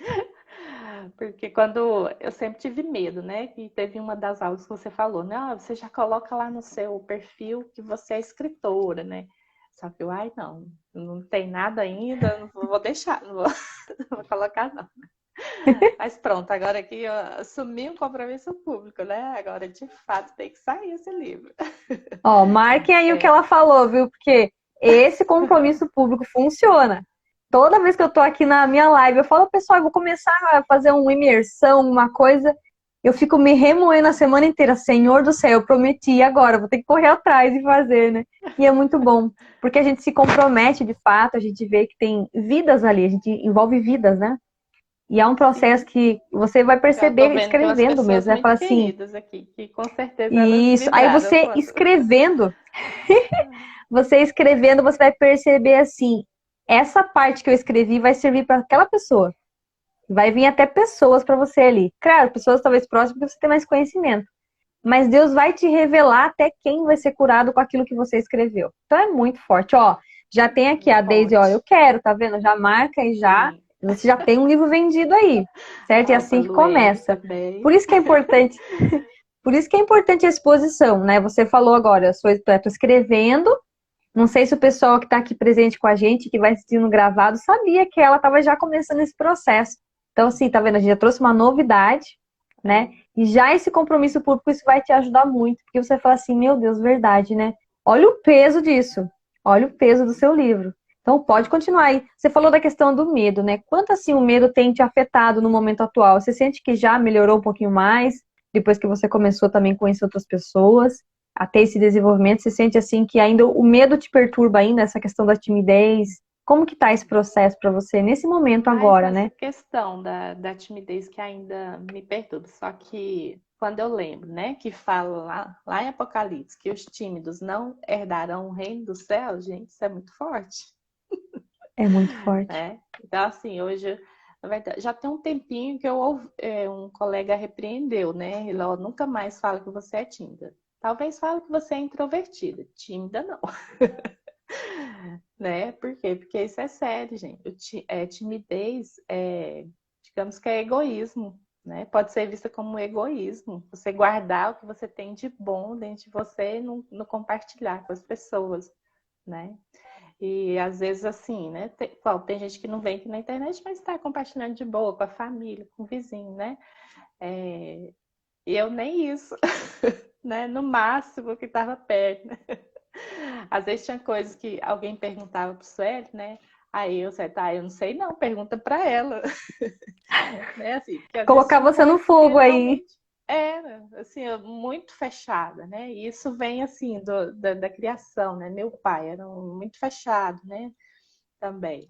Porque quando eu sempre tive medo, né? E teve uma das aulas que você falou, né? Ah, você já coloca lá no seu perfil que você é escritora, né? Só que eu, ai, não tem nada ainda, não vou deixar, não vou, não vou colocar, não. Mas pronto, agora aqui eu assumi um compromisso público, né? Agora, de fato, tem que sair esse livro. Ó, marquem aí o que É, ela falou, viu? Porque esse compromisso público funciona. Toda vez que eu tô aqui na minha live, eu falo, pessoal, eu vou começar a fazer uma imersão, uma coisa. Eu fico me remoendo a semana inteira. Senhor do céu, eu prometi agora, vou ter que correr atrás e fazer, né? E é muito bom, porque a gente se compromete de fato, a gente vê que tem vidas ali, a gente envolve vidas, né? E é um processo sim. que você vai Já estou perceber vendo que tem umas escrevendo pessoas mesmo. Vai muito falar assim, queridas aqui, que com certeza elas isso. Aí vibraram você quando. escrevendo, você escrevendo, você vai perceber assim, essa parte que eu escrevi vai servir para aquela pessoa. Vai vir até pessoas para você ali. Claro, pessoas talvez próximas porque você tem mais conhecimento. Mas Deus vai te revelar até quem vai ser curado com aquilo que você escreveu. Então é muito forte. Ó, já tem aqui a Deise, ó, eu Forte. quero, tá vendo? Já marca e já. Sim. Você já tem um livro vendido aí, certo? E é Falta a assim que Luene começa. também. Por isso que é importante. Por isso que é importante a exposição, né? Você falou agora, eu estou escrevendo. Não sei se o pessoal que está aqui presente com a gente, que vai assistindo gravado, sabia que ela estava já começando esse processo. Então, assim, tá vendo? A gente já trouxe uma novidade, né? É. E já esse compromisso público, isso vai te ajudar muito, porque você fala assim, meu Deus, verdade, né? Olha o peso disso. Olha o peso do seu livro. Então, pode continuar aí. Você falou da questão do medo, né? Quanto assim o medo tem te afetado no momento atual? Você sente que já melhorou um pouquinho mais, depois que você começou também a conhecer outras pessoas? Até esse desenvolvimento, você sente assim que ainda o medo te perturba ainda, essa questão da timidez? Como que tá esse processo para você nesse momento Mais agora, essa né? questão da timidez que ainda me perturba. Só que quando eu lembro, né, que fala lá em Apocalipse que os tímidos não herdarão o reino do céu, gente, isso é muito forte, É muito forte. né? Então, assim, hoje, na verdade, já tem um tempinho que um colega repreendeu, né? Ele, ó, nunca mais fala que você é tímida. Talvez fale que você é introvertida. Tímida, não. Né? Por quê? Porque isso é sério, gente. Timidez, digamos que é egoísmo, né? Pode ser vista como egoísmo. Você guardar o que você tem de bom dentro de você e não compartilhar com as pessoas, né? E às vezes assim, né? Tem gente que não vem aqui na internet, mas está compartilhando de boa com a família, com o vizinho, né? E eu nem isso, né? No máximo que estava perto, né? Às vezes tinha coisas que alguém perguntava pro Sueli, né? Aí eu não sei não, pergunta para ela. Né? Assim, porque às vezes Colocar tinham você no coisas que fogo aí. realmente era assim, muito fechada, né? E isso vem assim da criação, né? Meu pai era muito fechado, né? Também.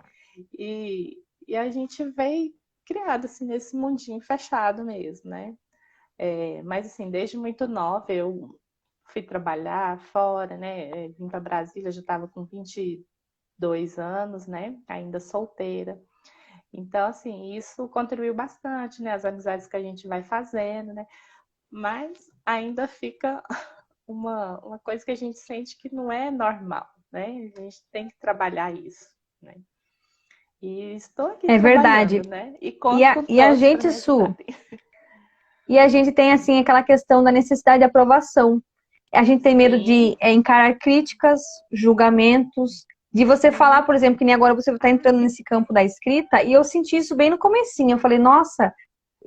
E a gente veio criado assim nesse mundinho fechado mesmo, né? Mas assim, desde muito nova eu fui trabalhar fora, né? Vim para Brasília, já estava com 22 anos, né? Ainda solteira. Então, assim, isso contribuiu bastante, né? As amizades que a gente vai fazendo, né? Mas ainda fica uma coisa que a gente sente que não é normal, né? A gente tem que trabalhar isso, né? E estou aqui É verdade. trabalhando, né? E E conto a, com e a todos para gente, me Su, ajudarem. e a gente tem, assim, aquela questão da necessidade de aprovação. A gente tem medo Sim, de encarar críticas, julgamentos, de você falar, sim, por exemplo, que nem agora você está entrando nesse campo da escrita, e eu senti isso bem no comecinho. Eu falei, nossa,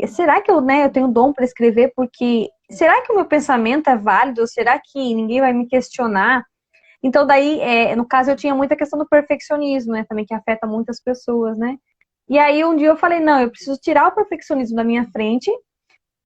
será que eu, né, eu tenho dom para escrever? Porque será que o meu pensamento é válido? Será que ninguém vai me questionar? Então, daí, no caso, eu tinha muita questão do perfeccionismo, né, também, que afeta muitas pessoas, né? E aí, um dia eu falei, não, eu preciso tirar o perfeccionismo da minha frente.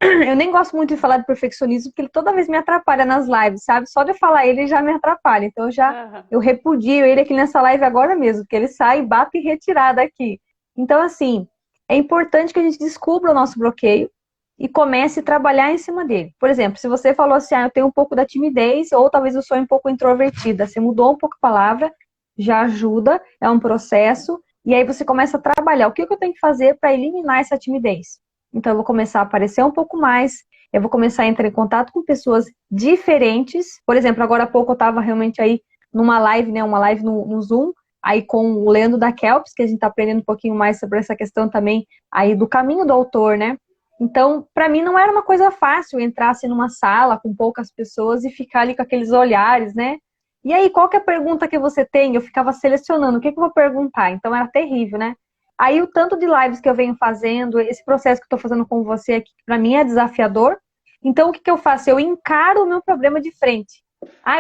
Eu nem gosto muito de falar de perfeccionismo, porque ele toda vez me atrapalha nas lives, sabe? Só de eu falar ele já me atrapalha. Então, aham, eu repudio ele aqui nessa live agora mesmo, porque ele sai, bate e retirada aqui. Então, assim, é importante que a gente descubra o nosso bloqueio e comece a trabalhar em cima dele. Por exemplo, se você falou assim, eu tenho um pouco da timidez, ou talvez eu sou um pouco introvertida, você mudou um pouco a palavra, já ajuda, é um processo, e aí você começa a trabalhar. O que eu tenho que fazer para eliminar essa timidez? Então, eu vou começar a aparecer um pouco mais, eu vou começar a entrar em contato com pessoas diferentes. Por exemplo, agora há pouco eu estava realmente aí numa live, né, uma live no Zoom, aí com o Leandro da Kelps, que a gente está aprendendo um pouquinho mais sobre essa questão também aí do caminho do autor, né? Então, para mim não era uma coisa fácil entrar assim numa sala com poucas pessoas e ficar ali com aqueles olhares, né? E aí, qual que é a pergunta que você tem? Eu ficava selecionando o que eu vou perguntar, então era terrível, né? Aí o tanto de lives que eu venho fazendo, esse processo que eu estou fazendo com você aqui, para mim é desafiador. Então, o que eu faço? Eu encaro o meu problema de frente.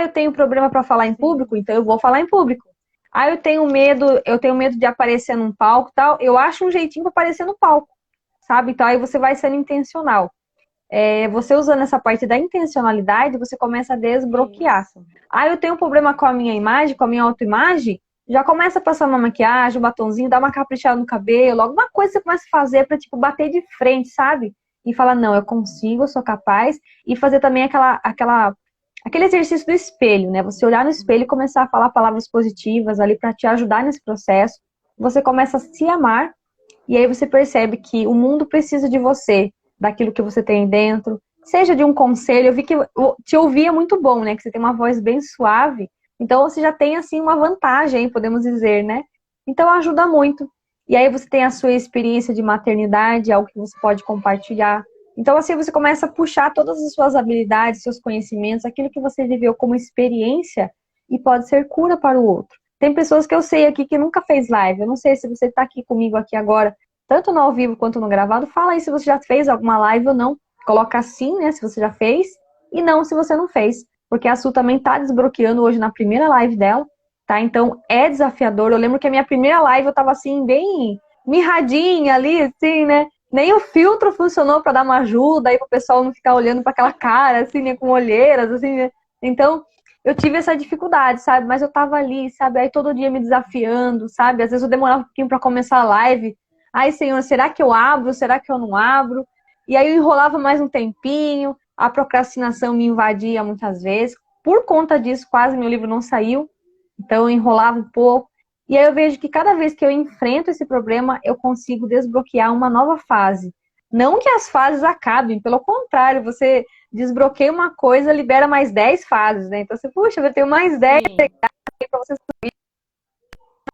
Eu tenho problema para falar em sim, público, então eu vou falar em público. Eu tenho medo de aparecer num palco, e tal. Eu acho um jeitinho para aparecer no palco, sabe? Então aí você vai sendo intencional. Você usando essa parte da intencionalidade, você começa a desbloquear. isso. Eu tenho um problema com a minha imagem, com a minha autoimagem, já começa a passar uma maquiagem, um batonzinho, dá uma caprichada no cabelo, alguma coisa que você começa a fazer pra, tipo, bater de frente, sabe? E falar, não, eu consigo, eu sou capaz. E fazer também aquele exercício do espelho, né? Você olhar no espelho e começar a falar palavras positivas ali pra te ajudar nesse processo. Você começa a se amar e aí você percebe que o mundo precisa de você, daquilo que você tem dentro, seja de um conselho. Eu vi que te ouvir é muito bom, né? Que você tem uma voz bem suave. Então você já tem assim uma vantagem, podemos dizer, né? Então ajuda muito. E aí você tem a sua experiência de maternidade, algo que você pode compartilhar. Então assim você começa a puxar todas as suas habilidades, seus conhecimentos, aquilo que você viveu como experiência e pode ser cura para o outro. Tem pessoas que eu sei aqui que nunca fez live. Eu não sei se você está aqui comigo aqui agora, tanto no ao vivo quanto no gravado. Fala aí se você já fez alguma live ou não. Coloca sim, né, se você já fez, e não se você não fez. Porque a Su também tá desbloqueando hoje na primeira live dela, tá? Então é desafiador. Eu lembro que a minha primeira live eu tava assim, bem mirradinha ali, assim, né? Nem o filtro funcionou para dar uma ajuda aí pro pessoal não ficar olhando para aquela cara, assim, né, com olheiras, assim, né? Então, eu tive essa dificuldade, sabe? Mas eu tava ali, sabe? Aí todo dia me desafiando, sabe? Às vezes eu demorava um pouquinho para começar a live. Ai, Senhor, será que eu abro? Será que eu não abro? E aí eu enrolava mais um tempinho, a procrastinação me invadia muitas vezes. Por conta disso, quase meu livro não saiu. Então eu enrolava um pouco. E aí eu vejo que cada vez que eu enfrento esse problema, eu consigo desbloquear uma nova fase. Não que as fases acabem, pelo contrário, você desbloqueia uma coisa, libera mais 10 fases, né? Então você, puxa, eu tenho mais 10 Sim, para você.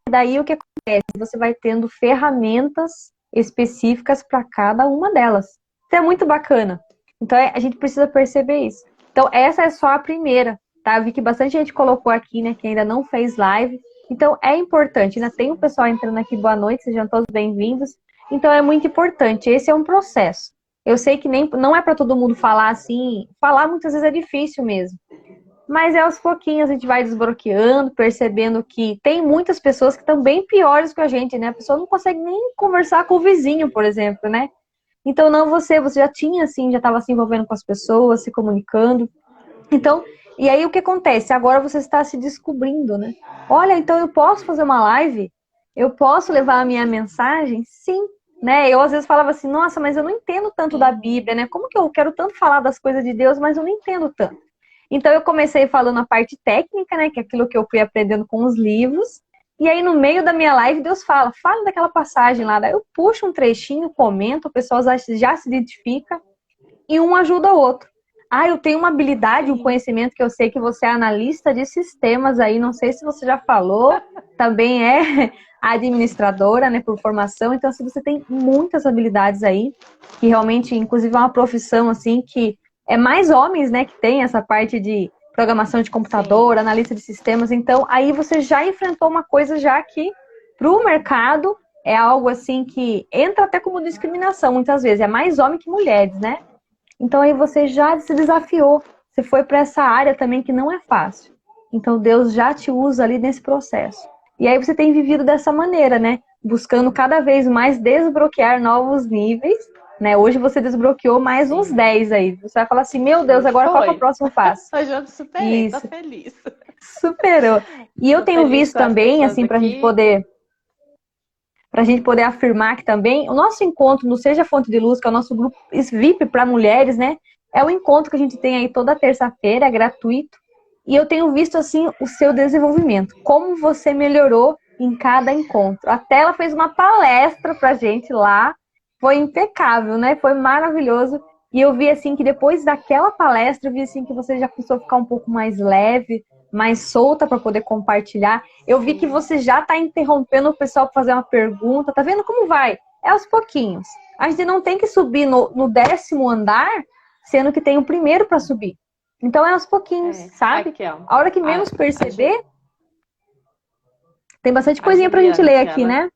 Daí o que acontece? Você vai tendo ferramentas específicas para cada uma delas. Isso é muito bacana. Então a gente precisa perceber isso. Então essa é só a primeira, tá? Eu vi que bastante gente colocou aqui, né, que ainda não fez live. Então é importante, ainda tem o pessoal entrando aqui, boa noite, sejam todos bem-vindos. Então é muito importante, esse é um processo. Eu sei que nem, não é para todo mundo falar assim, falar muitas vezes é difícil mesmo. Mas aos pouquinhos a gente vai desbloqueando, percebendo que tem muitas pessoas que estão bem piores que a gente, né? A pessoa não consegue nem conversar com o vizinho, por exemplo, né? Então não você já tinha assim, já estava se envolvendo com as pessoas, se comunicando. Então, e aí o que acontece? Agora você está se descobrindo, né? Olha, então eu posso fazer uma live? Eu posso levar a minha mensagem? Sim, né? Eu às vezes falava assim, nossa, mas eu não entendo tanto da uhum, Bíblia, né? Como que eu quero tanto falar das coisas de Deus, mas eu não entendo tanto. Então eu comecei falando a parte técnica, né, que é aquilo que eu fui aprendendo com os livros, E aí, no meio da minha live, Deus fala daquela passagem lá. Daí eu puxo um trechinho, comento, o pessoal já se identifica e um ajuda o outro. Ah, eu tenho uma habilidade, um conhecimento que eu sei que você é analista de sistemas aí, não sei se você já falou, também é administradora, né, por formação. Então, assim, você tem muitas habilidades aí, que realmente, inclusive, é uma profissão, assim, que é mais homens, né, que tem essa parte de programação de computador, Sim. analista de sistemas. Então, aí você já enfrentou uma coisa já que, para o mercado, é algo, assim, que entra até como discriminação, muitas vezes. É mais homem que mulheres, né? Então aí você já se desafiou, você foi para essa área também que não é fácil. Então Deus já te usa ali nesse processo. E aí você tem vivido dessa maneira, né? Buscando cada vez mais desbloquear novos níveis, né? Hoje você desbloqueou mais uns 10 aí. Você vai falar assim, meu Deus, agora qual que é o próximo passo? Hoje eu superei, tô Isso, feliz. superou. E eu Tô tenho feliz visto com as também, pessoas assim, aqui. para a gente poder afirmar que também o nosso encontro no Seja Fonte de Luz, que é o nosso grupo VIP para mulheres, né? É o encontro que a gente tem aí toda terça-feira, é gratuito. E eu tenho visto, assim, o seu desenvolvimento. Como você melhorou em cada encontro. Até ela fez uma palestra pra gente lá. Foi impecável, né? Foi maravilhoso. E eu vi, assim, que depois daquela palestra, eu vi, assim, que você já começou a ficar um pouco mais leve, mais solta para poder compartilhar. Eu vi que você já está interrompendo o pessoal para fazer uma pergunta. Tá vendo como vai? É aos pouquinhos. A gente não tem que subir no 10º andar, sendo que tem o primeiro para subir. Então é aos pouquinhos, sabe? Aqui, ó. A hora que menos perceber, tem bastante coisinha pra gente Juliana ler aqui, aqui, né?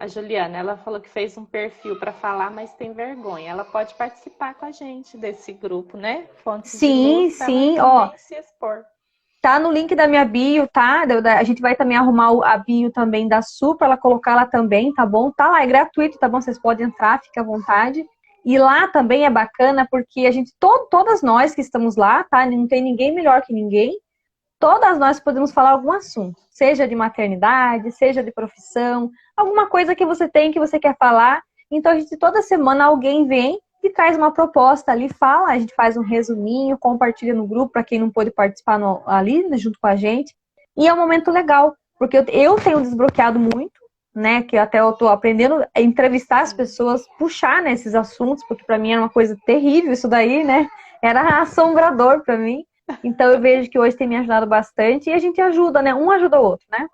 a Juliana, ela falou que fez um perfil para falar, mas tem vergonha. Ela pode participar com a gente desse grupo, né? Fontes de Sim, Luz, para ela sim, ó. também se expor. Tá no link da minha bio, tá? A gente vai também arrumar a bio também da Su pra ela colocar lá também, tá bom? Tá lá, é gratuito, tá bom? Vocês podem entrar, fica à vontade. E lá também é bacana porque a gente, todas nós que estamos lá, tá? Não tem ninguém melhor que ninguém. Todas nós podemos falar algum assunto, seja de maternidade, seja de profissão, alguma coisa que você tem, que você quer falar. Então, a gente, toda semana alguém vem e traz uma proposta ali, fala, a gente faz um resuminho, compartilha no grupo para quem não pôde participar ali, né, junto com a gente. E é um momento legal, porque eu tenho desbloqueado muito, né, que até eu estou aprendendo a entrevistar as pessoas, puxar nesses assuntos, porque para mim era uma coisa terrível isso daí, né? Era assombrador para mim. Então eu vejo que hoje tem me ajudado bastante e a gente ajuda, né? Um ajuda o outro, né?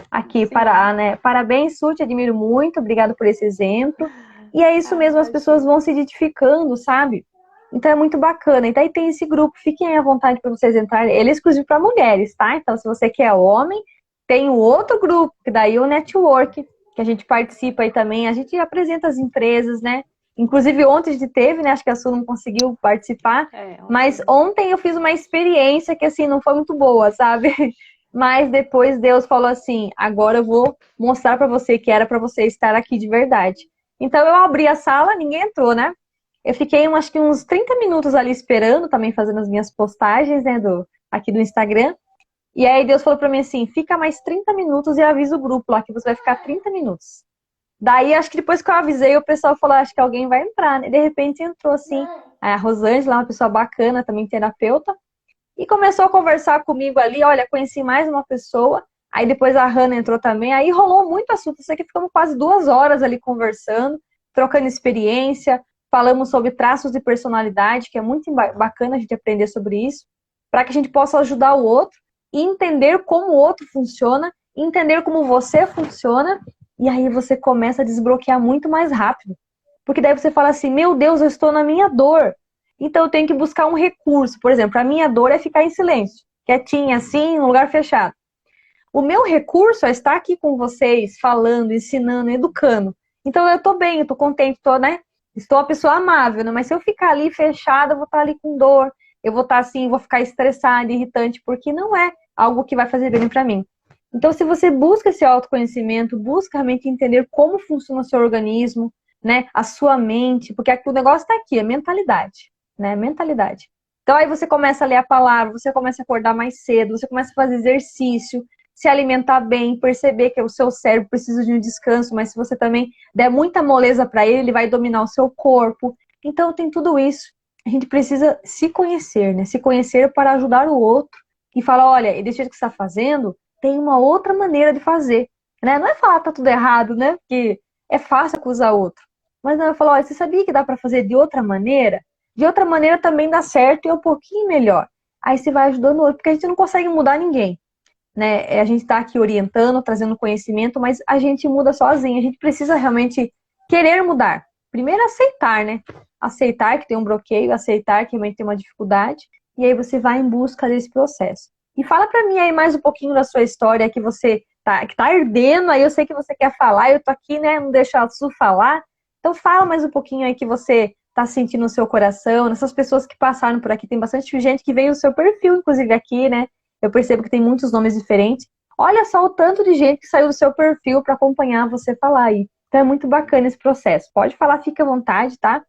Aqui, né? Parabéns, Su, te admiro muito, obrigado por esse exemplo. E é isso mesmo, as pessoas vão se identificando, sabe? Então é muito bacana. E daí tem esse grupo, fiquem à vontade para vocês entrarem. Ele é exclusivo para mulheres, tá? Então, se você quer homem, tem o outro grupo, que daí é o network, que a gente participa aí também. A gente apresenta as empresas, né? Inclusive ontem a gente teve, né? Acho que a Su não conseguiu participar. Mas ontem eu fiz uma experiência que, assim, não foi muito boa, sabe? Mas depois Deus falou assim, agora eu vou mostrar para você que era para você estar aqui de verdade. Então eu abri a sala, ninguém entrou, né? Eu fiquei acho que uns 30 minutos ali esperando, também fazendo as minhas postagens, né, aqui do Instagram. E aí Deus falou para mim assim, fica mais 30 minutos e avisa o grupo lá que você vai ficar 30 minutos. Daí, acho que depois que eu avisei, o pessoal falou, acho que alguém vai entrar, né? De repente entrou assim, a Rosângela, uma pessoa bacana, também terapeuta, e começou a conversar comigo ali, olha, conheci mais uma pessoa, aí depois a Hannah entrou também, aí rolou muito assunto, isso aqui ficamos quase 2 horas ali conversando, trocando experiência, falamos sobre traços de personalidade, que é muito bacana a gente aprender sobre isso, para que a gente possa ajudar o outro e entender como o outro funciona, entender como você funciona, e aí você começa a desbloquear muito mais rápido. Porque daí você fala assim, meu Deus, eu estou na minha dor. Então eu tenho que buscar um recurso. Por exemplo, a minha dor é ficar em silêncio, quietinha assim, num lugar fechado. O meu recurso é estar aqui com vocês, falando, ensinando, educando. Então eu estou bem, eu estou contente, né? Estou uma pessoa amável, né? Mas se eu ficar ali fechada, eu vou estar ali com dor, eu vou estar assim, vou ficar estressada, irritante, porque não é algo que vai fazer bem para mim. Então, se você busca esse autoconhecimento, busca realmente entender como funciona o seu organismo, né? A sua mente, porque o negócio está aqui, é mentalidade, né? Mentalidade. Então, aí você começa a ler a palavra, você começa a acordar mais cedo, você começa a fazer exercício, se alimentar bem, perceber que o seu cérebro precisa de um descanso, mas se você também der muita moleza para ele, ele vai dominar o seu corpo. Então, tem tudo isso. A gente precisa se conhecer, né? Se conhecer para ajudar o outro e falar, olha, desse jeito que você está fazendo, tem uma outra maneira de fazer. né? Não é falar que tá tudo errado, né? Porque é fácil acusar outro. Mas não, eu falo, olha, você sabia que dá para fazer de outra maneira? De outra maneira também dá certo e é um pouquinho melhor. Aí você vai ajudando o outro, porque a gente não consegue mudar ninguém, né? A gente está aqui orientando, trazendo conhecimento, mas a gente muda sozinho. A gente precisa realmente querer mudar. Primeiro aceitar, né? Aceitar que tem um bloqueio, aceitar que realmente tem uma dificuldade, e aí você vai em busca desse processo. E fala para mim aí mais um pouquinho da sua história que tá ardendo, aí eu sei que você quer falar, eu tô aqui, né, não deixar a Su falar. Então fala mais um pouquinho aí que você tá sentindo no seu coração, nessas pessoas que passaram por aqui, tem bastante gente que veio no seu perfil, inclusive aqui, né? Eu percebo que tem muitos nomes diferentes. Olha só o tanto de gente que saiu do seu perfil para acompanhar você falar aí. Então é muito bacana esse processo. Pode falar, fica à vontade, tá?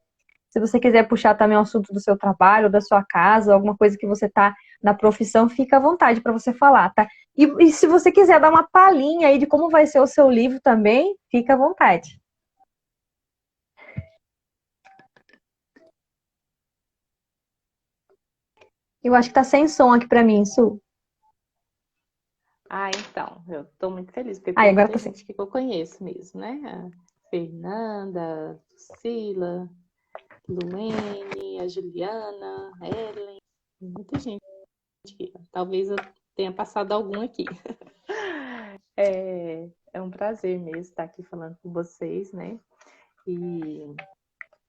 Se você quiser puxar também o assunto do seu trabalho, da sua casa, alguma coisa que você tá na profissão, fica à vontade para você falar, tá? E se você quiser dar uma palhinha aí de como vai ser o seu livro também, fica à vontade. Eu acho que tá sem som aqui para mim, Su. Ah, então, eu estou muito feliz, porque Ai, tem agora muita tá sem. gente que eu conheço mesmo, né? A Fernanda, a Lucila, Luene, a Juliana, a Ellen, muita gente aqui. Talvez eu tenha passado algum aqui. É um prazer mesmo estar aqui falando com vocês, né? E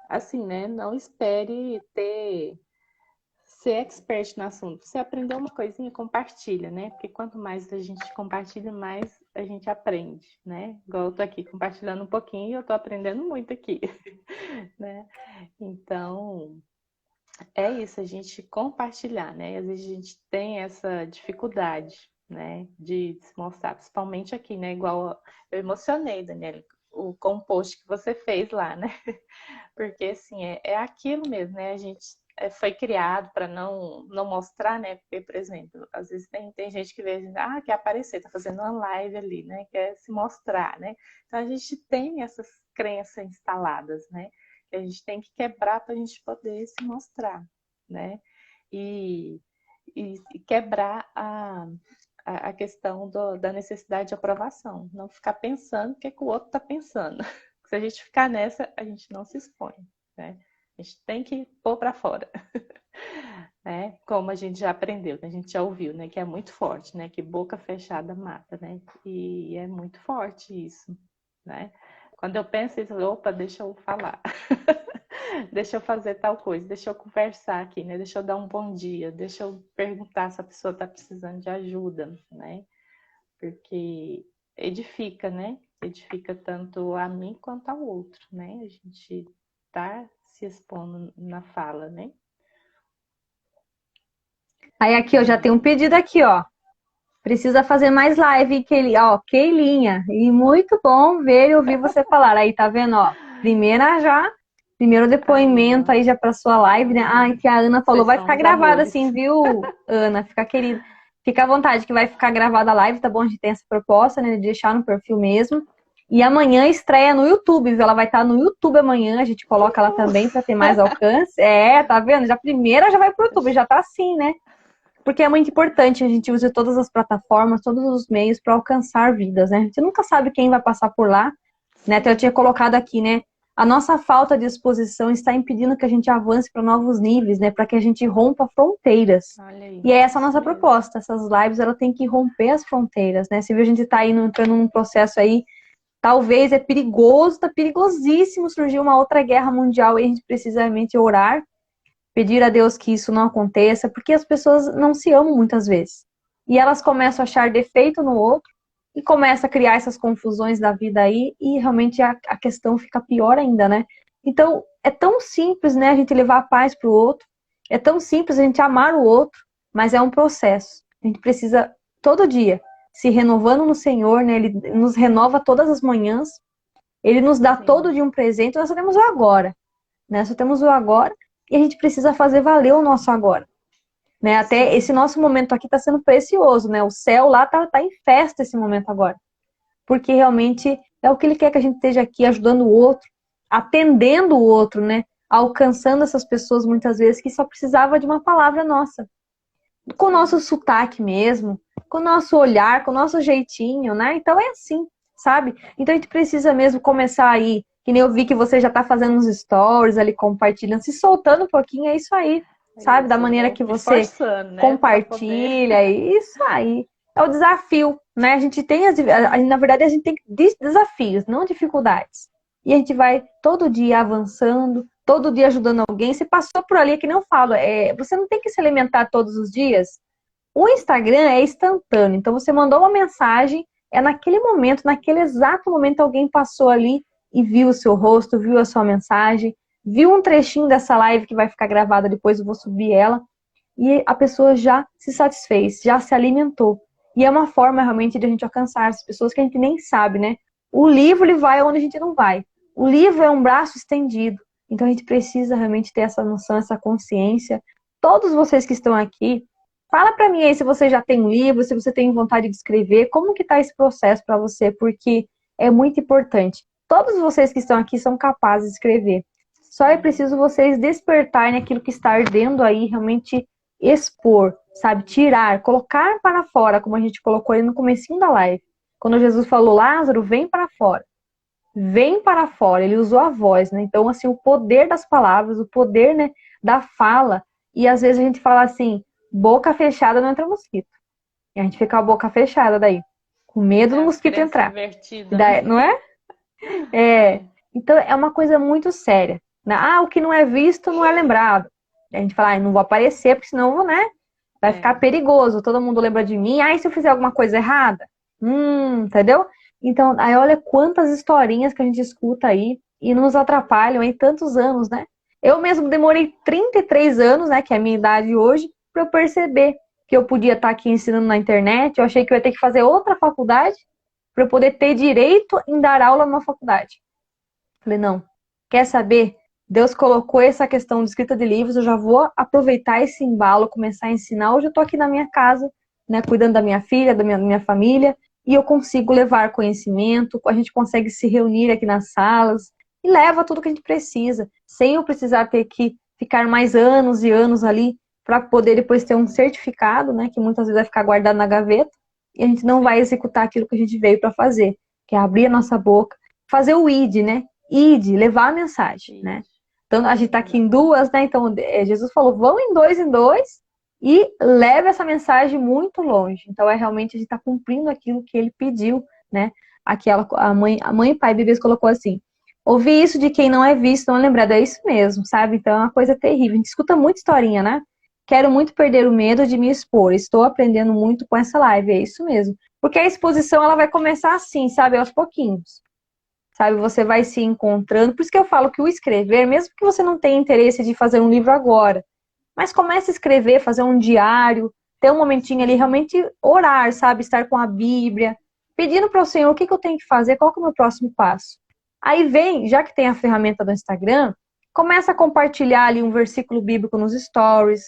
assim, né? Não espere ser expert no assunto. Você aprendeu uma coisinha, compartilha, né? Porque quanto mais a gente compartilha, mais a gente aprende, né? Igual eu tô aqui compartilhando um pouquinho e eu tô aprendendo muito aqui, né? Então, é isso, a gente compartilhar, né? Às vezes a gente tem essa dificuldade, né? De se mostrar, principalmente aqui, né? Igual eu emocionei, Daniela, com o post que você fez lá, né? Porque, assim, é aquilo mesmo, né? A gente foi criado para não mostrar, né? Porque, por exemplo, às vezes tem gente que vê, quer aparecer, tá fazendo uma live ali, né? Quer se mostrar, né? Então, a gente tem essas crenças instaladas, né? Que a gente tem que quebrar para a gente poder se mostrar, né? E, e quebrar a questão da necessidade de aprovação. Não ficar pensando o que o outro está pensando. Se a gente ficar nessa, a gente não se expõe, né? A gente tem que pôr para fora, né? Como a gente já aprendeu, a gente já ouviu, né? Que é muito forte, né? Que boca fechada mata, né? E é muito forte isso, né? Quando eu penso isso, opa, deixa eu falar. Deixa eu fazer tal coisa, deixa eu conversar aqui, né? Deixa eu dar um bom dia, deixa eu perguntar se a pessoa está precisando de ajuda, né? Porque edifica, né? Edifica tanto a mim quanto ao outro, né? A gente tá se expondo na fala, né? Aí aqui, ó, já tem um pedido aqui, ó. Precisa fazer mais live, ó, Keilinha. E muito bom ver e ouvir você falar. Aí, tá vendo, ó? Primeiro Aí, depoimento ó. aí já pra sua live, né? Ai, que a Ana falou, Vocês vai são ficar os gravada amores. assim, viu, Ana? Fica querida. Fica à vontade que vai ficar gravada a live, tá bom? A gente tem essa proposta, né, de deixar no perfil mesmo. E amanhã estreia no YouTube, viu? Ela vai estar no YouTube amanhã, a gente coloca ela também pra ter mais alcance. É, tá vendo? Já a primeira já vai pro YouTube, já tá assim, né? Porque é muito importante a gente usar todas as plataformas, todos os meios para alcançar vidas, né? A gente nunca sabe quem vai passar por lá, né? Então eu tinha colocado aqui, né? A nossa falta de exposição está impedindo que a gente avance para novos níveis, né? Para que a gente rompa fronteiras. Olha aí, E é essa a isso nossa mesmo. proposta. Essas lives, ela tem que romper as fronteiras, né? Você viu, a gente está entrando num processo aí, talvez é perigoso, tá perigosíssimo surgir uma outra guerra mundial e a gente precisa realmente orar, pedir a Deus que isso não aconteça, porque as pessoas não se amam muitas vezes. E elas começam a achar defeito no outro e começam a criar essas confusões da vida aí e realmente a questão fica pior ainda, né? Então, é tão simples, né, a gente levar a paz para o outro, é tão simples a gente amar o outro, mas é um processo. A gente precisa todo dia se renovando no Senhor, né? Ele nos renova todas as manhãs, ele nos dá Sim, todo dia um presente, nós só temos o agora, né? Só temos o agora e a gente precisa fazer valer o nosso agora, né? Até esse sim, nosso momento aqui está sendo precioso, né? O céu lá tá em festa esse momento agora, porque realmente é o que ele quer que a gente esteja aqui ajudando o outro, atendendo o outro, né? Alcançando essas pessoas muitas vezes que só precisava de uma palavra nossa, com o nosso sim. sotaque mesmo, com o nosso olhar, com o nosso jeitinho, né? Então é assim. sabe? Então a gente precisa mesmo começar aí, que nem eu vi que você já tá fazendo uns stories ali, compartilhando, se soltando um pouquinho, é isso aí, sabe? Da Isso, eu maneira tô que me você esforçando, né, para poder. compartilha, é isso aí. É o desafio, né? A gente tem, na verdade, a gente tem desafios, não dificuldades. E a gente vai todo dia avançando, todo dia ajudando alguém. Você passou por ali, é que nem eu falo, você não tem que se alimentar todos os dias. O Instagram é instantâneo, então você mandou uma mensagem, é naquele momento, naquele exato momento, alguém passou ali e viu o seu rosto, viu a sua mensagem, viu um trechinho dessa live que vai ficar gravada depois, eu vou subir ela, e a pessoa já se satisfez, já se alimentou. E é uma forma realmente de a gente alcançar as pessoas que a gente nem sabe, né? O livro ele vai onde a gente não vai. O livro é um braço estendido. Então a gente precisa realmente ter essa noção, essa consciência. Todos vocês que estão aqui, fala para mim aí se você já tem um livro, se você tem vontade de escrever, como que tá esse processo para você, porque é muito importante. Todos vocês que estão aqui são capazes de escrever. Só é preciso vocês despertarem aquilo que está ardendo aí, realmente expor, sabe? Tirar, colocar para fora, como a gente colocou aí no comecinho da live. Quando Jesus falou, Lázaro, vem para fora. Vem para fora. Ele usou a voz, né? Então, assim, o poder das palavras, o poder, né, da fala. E às vezes a gente fala assim, boca fechada não entra mosquito. E a gente fica com a boca fechada daí, com medo do É as mosquito crenças entrar. invertidas, né? Não é? É. Então é uma coisa muito séria, né? Ah, o que não é visto não é lembrado. A gente fala, não vou aparecer, porque senão eu vou, né? Vai ficar perigoso, todo mundo lembra de mim. Ah, e se eu fizer alguma coisa errada? Entendeu? Então, aí olha quantas historinhas que a gente escuta aí e nos atrapalham em tantos anos, né? Eu mesmo demorei 33 anos, né, que é a minha idade hoje, para eu perceber que eu podia estar aqui ensinando na internet. Eu achei que eu ia ter que fazer outra faculdade para eu poder ter direito em dar aula numa faculdade. Falei, não, quer saber? Deus colocou essa questão de escrita de livros, eu já vou aproveitar esse embalo, começar a ensinar. Hoje eu estou aqui na minha casa, né, cuidando da minha filha, da minha família, e eu consigo levar conhecimento, a gente consegue se reunir aqui nas salas, e leva tudo que a gente precisa, sem eu precisar ter que ficar mais anos e anos ali, para poder depois ter um certificado, né, que muitas vezes vai ficar guardado na gaveta, e a gente não vai executar aquilo que a gente veio para fazer, que é abrir a nossa boca, fazer o ID, né? ID, levar a mensagem, né? Então, a gente está aqui em duas, né? Então, Jesus falou, vão em dois e leve essa mensagem muito longe. Então, realmente a gente está cumprindo aquilo que ele pediu, né? A mãe e pai bebês colocou assim, ouvir isso de quem não é visto, não é lembrado, é isso mesmo, sabe? Então, é uma coisa terrível. A gente escuta muita historinha, né? Quero muito perder o medo de me expor. Estou aprendendo muito com essa live, é isso mesmo. Porque a exposição, ela vai começar assim, sabe? Aos pouquinhos. Sabe, você vai se encontrando. Por isso que eu falo que o escrever, mesmo que você não tenha interesse de fazer um livro agora, mas comece a escrever, fazer um diário, ter um momentinho ali, realmente orar, sabe? Estar com a Bíblia, pedindo para o Senhor o que eu tenho que fazer, qual que é o meu próximo passo. Aí vem, já que tem a ferramenta do Instagram, começa a compartilhar ali um versículo bíblico nos stories,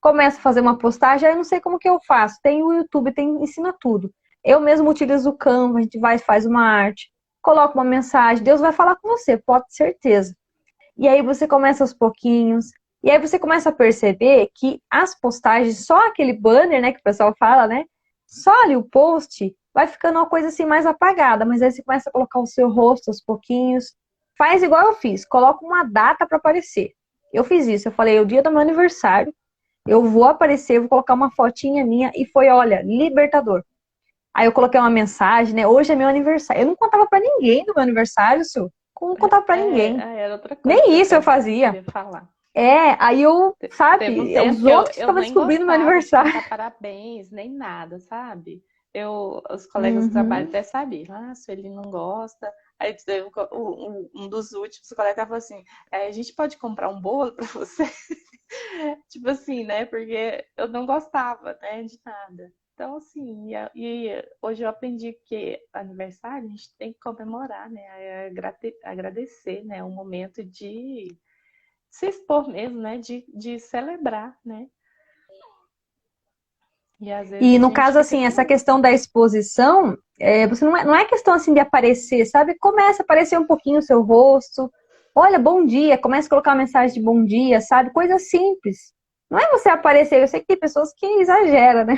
começa a fazer uma postagem, aí eu não sei como que eu faço. Tem o YouTube, ensina tudo. Eu mesmo utilizo o Canva, a gente vai, faz uma arte, coloca uma mensagem, Deus vai falar com você, pode ter certeza. E aí você começa aos pouquinhos, e aí você começa a perceber que as postagens, só aquele banner, né, que o pessoal fala, né, só ali o post, vai ficando uma coisa assim mais apagada, mas aí você começa a colocar o seu rosto aos pouquinhos, faz igual eu fiz, coloca uma data para aparecer. Eu fiz isso, eu falei, é o dia do meu aniversário, eu vou aparecer, vou colocar uma fotinha minha, e foi, olha, libertador. Aí eu coloquei uma mensagem, né? Hoje é meu aniversário. Eu não contava pra ninguém do meu aniversário, Su. Não contava pra ninguém. Era outra coisa Nem que isso eu fazia. falar. Aí eu, Teve um sabe, tempo os que outros eu ficavam nem descobrindo meu gostava de aniversário. cantar parabéns, nem nada, sabe? Os colegas do trabalho até sabiam. Ah, se ele não gosta. Aí teve um dos últimos, o colega falou assim, a gente pode comprar um bolo pra você? Tipo assim, né? Porque eu não gostava, né, de nada. Então, assim, e hoje eu aprendi que aniversário a gente tem que comemorar, né? Agradecer, né? Um momento de se expor mesmo, né? De celebrar, né? E às vezes E a no gente caso, fica assim, essa com isso. questão da exposição, você não é questão assim de aparecer, sabe? Começa a aparecer um pouquinho o seu rosto. Olha, bom dia, começa a colocar uma mensagem de bom dia, sabe? Coisa simples. Não é você aparecer, eu sei que tem pessoas que exageram, né?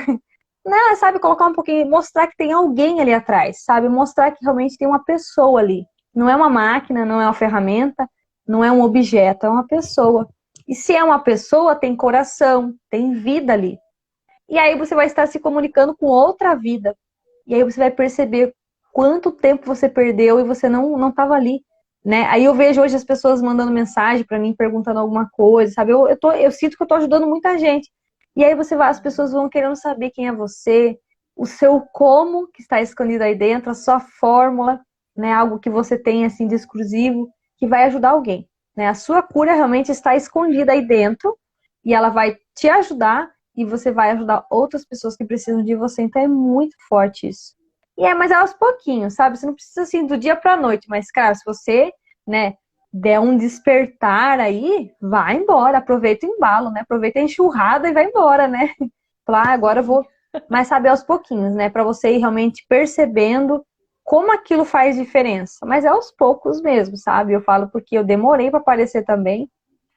Não, sabe, colocar um pouquinho, mostrar que tem alguém ali atrás, sabe? Mostrar que realmente tem uma pessoa ali. Não é uma máquina, não é uma ferramenta, não é um objeto, é uma pessoa. E se é uma pessoa, tem coração, tem vida ali. E aí você vai estar se comunicando com outra vida. E aí você vai perceber quanto tempo você perdeu e você não estava ali, né? Aí eu vejo hoje as pessoas mandando mensagem para mim, perguntando alguma coisa, sabe? Eu sinto que eu tô ajudando muita gente. E aí você vai, as pessoas vão querendo saber quem é você, o seu como que está escondido aí dentro, a sua fórmula, né? Algo que você tem assim de exclusivo que vai ajudar alguém, né? A sua cura realmente está escondida aí dentro e ela vai te ajudar e você vai ajudar outras pessoas que precisam de você. Então é muito forte isso. Mas é aos pouquinhos, sabe? Você não precisa assim do dia pra noite, mas cara, se você, né, der um despertar aí, vai embora, aproveita o embalo, né? Aproveita a enxurrada e vai embora, né? Falar, agora eu vou, mas sabe aos pouquinhos, né? Pra você ir realmente percebendo como aquilo faz diferença. Mas é aos poucos mesmo, sabe? Eu falo porque eu demorei pra aparecer também,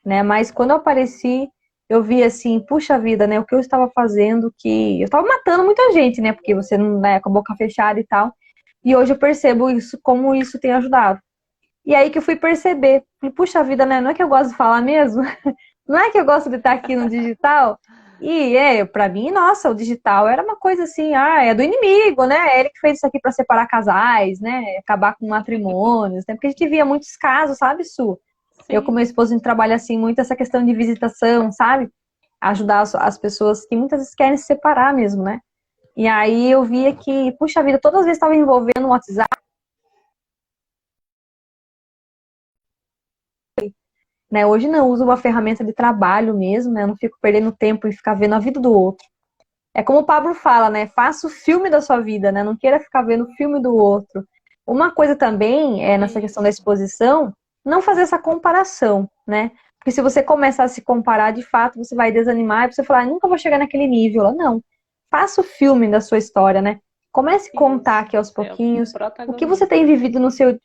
né? Mas quando eu apareci, eu vi assim, puxa vida, né? O que eu estava fazendo, que eu estava matando muita gente, né? Porque você não, né, com a boca fechada e tal. E hoje eu percebo isso, como isso tem ajudado. E aí que eu fui perceber, falei, puxa vida, né? Não é que eu gosto de falar mesmo? Não é que eu gosto de estar aqui no digital? Pra mim, nossa, o digital era uma coisa assim, é do inimigo, né? É ele que fez isso aqui para separar casais, né? Acabar com matrimônios, né? Porque a gente via muitos casos, sabe, Su? Eu com Sim. meu esposo, a gente trabalha assim, muito essa questão de visitação, sabe? Ajudar as pessoas que muitas vezes querem se separar mesmo, né? E aí eu via que, puxa vida, todas as vezes estava envolvendo o WhatsApp, né? Hoje não, eu uso uma ferramenta de trabalho mesmo, né? Eu não fico perdendo tempo em ficar vendo a vida do outro. É como o Pablo fala, né? Faça o filme da sua vida, né? Não queira ficar vendo o filme do outro. Uma coisa também é nessa questão da Isso. exposição, não fazer essa comparação, né? Porque se você começar a se comparar, de fato, você vai desanimar e você falar, nunca vou chegar naquele nível. Não. Faça o filme da sua história, né? Comece a contar Isso. aqui aos É o pouquinhos o que você tem protagonista. vivido no seu.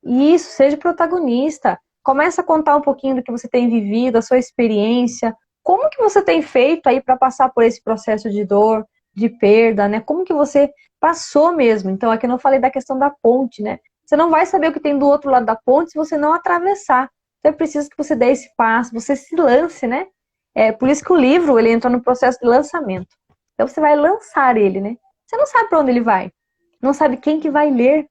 Isso, seja protagonista. Começa a contar um pouquinho do que você tem vivido, a sua experiência. Como que você tem feito aí para passar por esse processo de dor, de perda, né? Como que você passou mesmo? Então, aqui eu não falei da questão da ponte, né? Você não vai saber o que tem do outro lado da ponte se você não atravessar. Então, é preciso que você dê esse passo, você se lance, né? É por isso que o livro, ele entra no processo de lançamento. Então, você vai lançar ele, né? Você não sabe para onde ele vai. Não sabe quem que vai ler,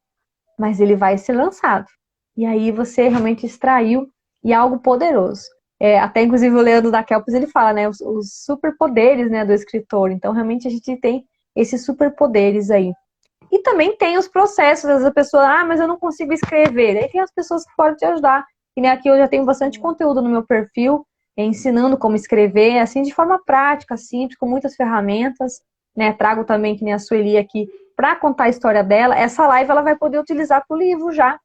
mas ele vai ser lançado. E aí você realmente extraiu e é algo poderoso. Até inclusive o Leandro da Kelpis, ele fala, né, os superpoderes, né, do escritor. Então realmente a gente tem esses superpoderes aí. E também tem os processos, às vezes a pessoa, mas eu não consigo escrever. Aí tem as pessoas que podem te ajudar. E né, aqui eu já tenho bastante Sim. conteúdo no meu perfil, ensinando como escrever, assim, de forma prática, simples, com muitas ferramentas. Né? Trago também, que nem a Sueli aqui, para contar a história dela. Essa live ela vai poder utilizar para o livro já.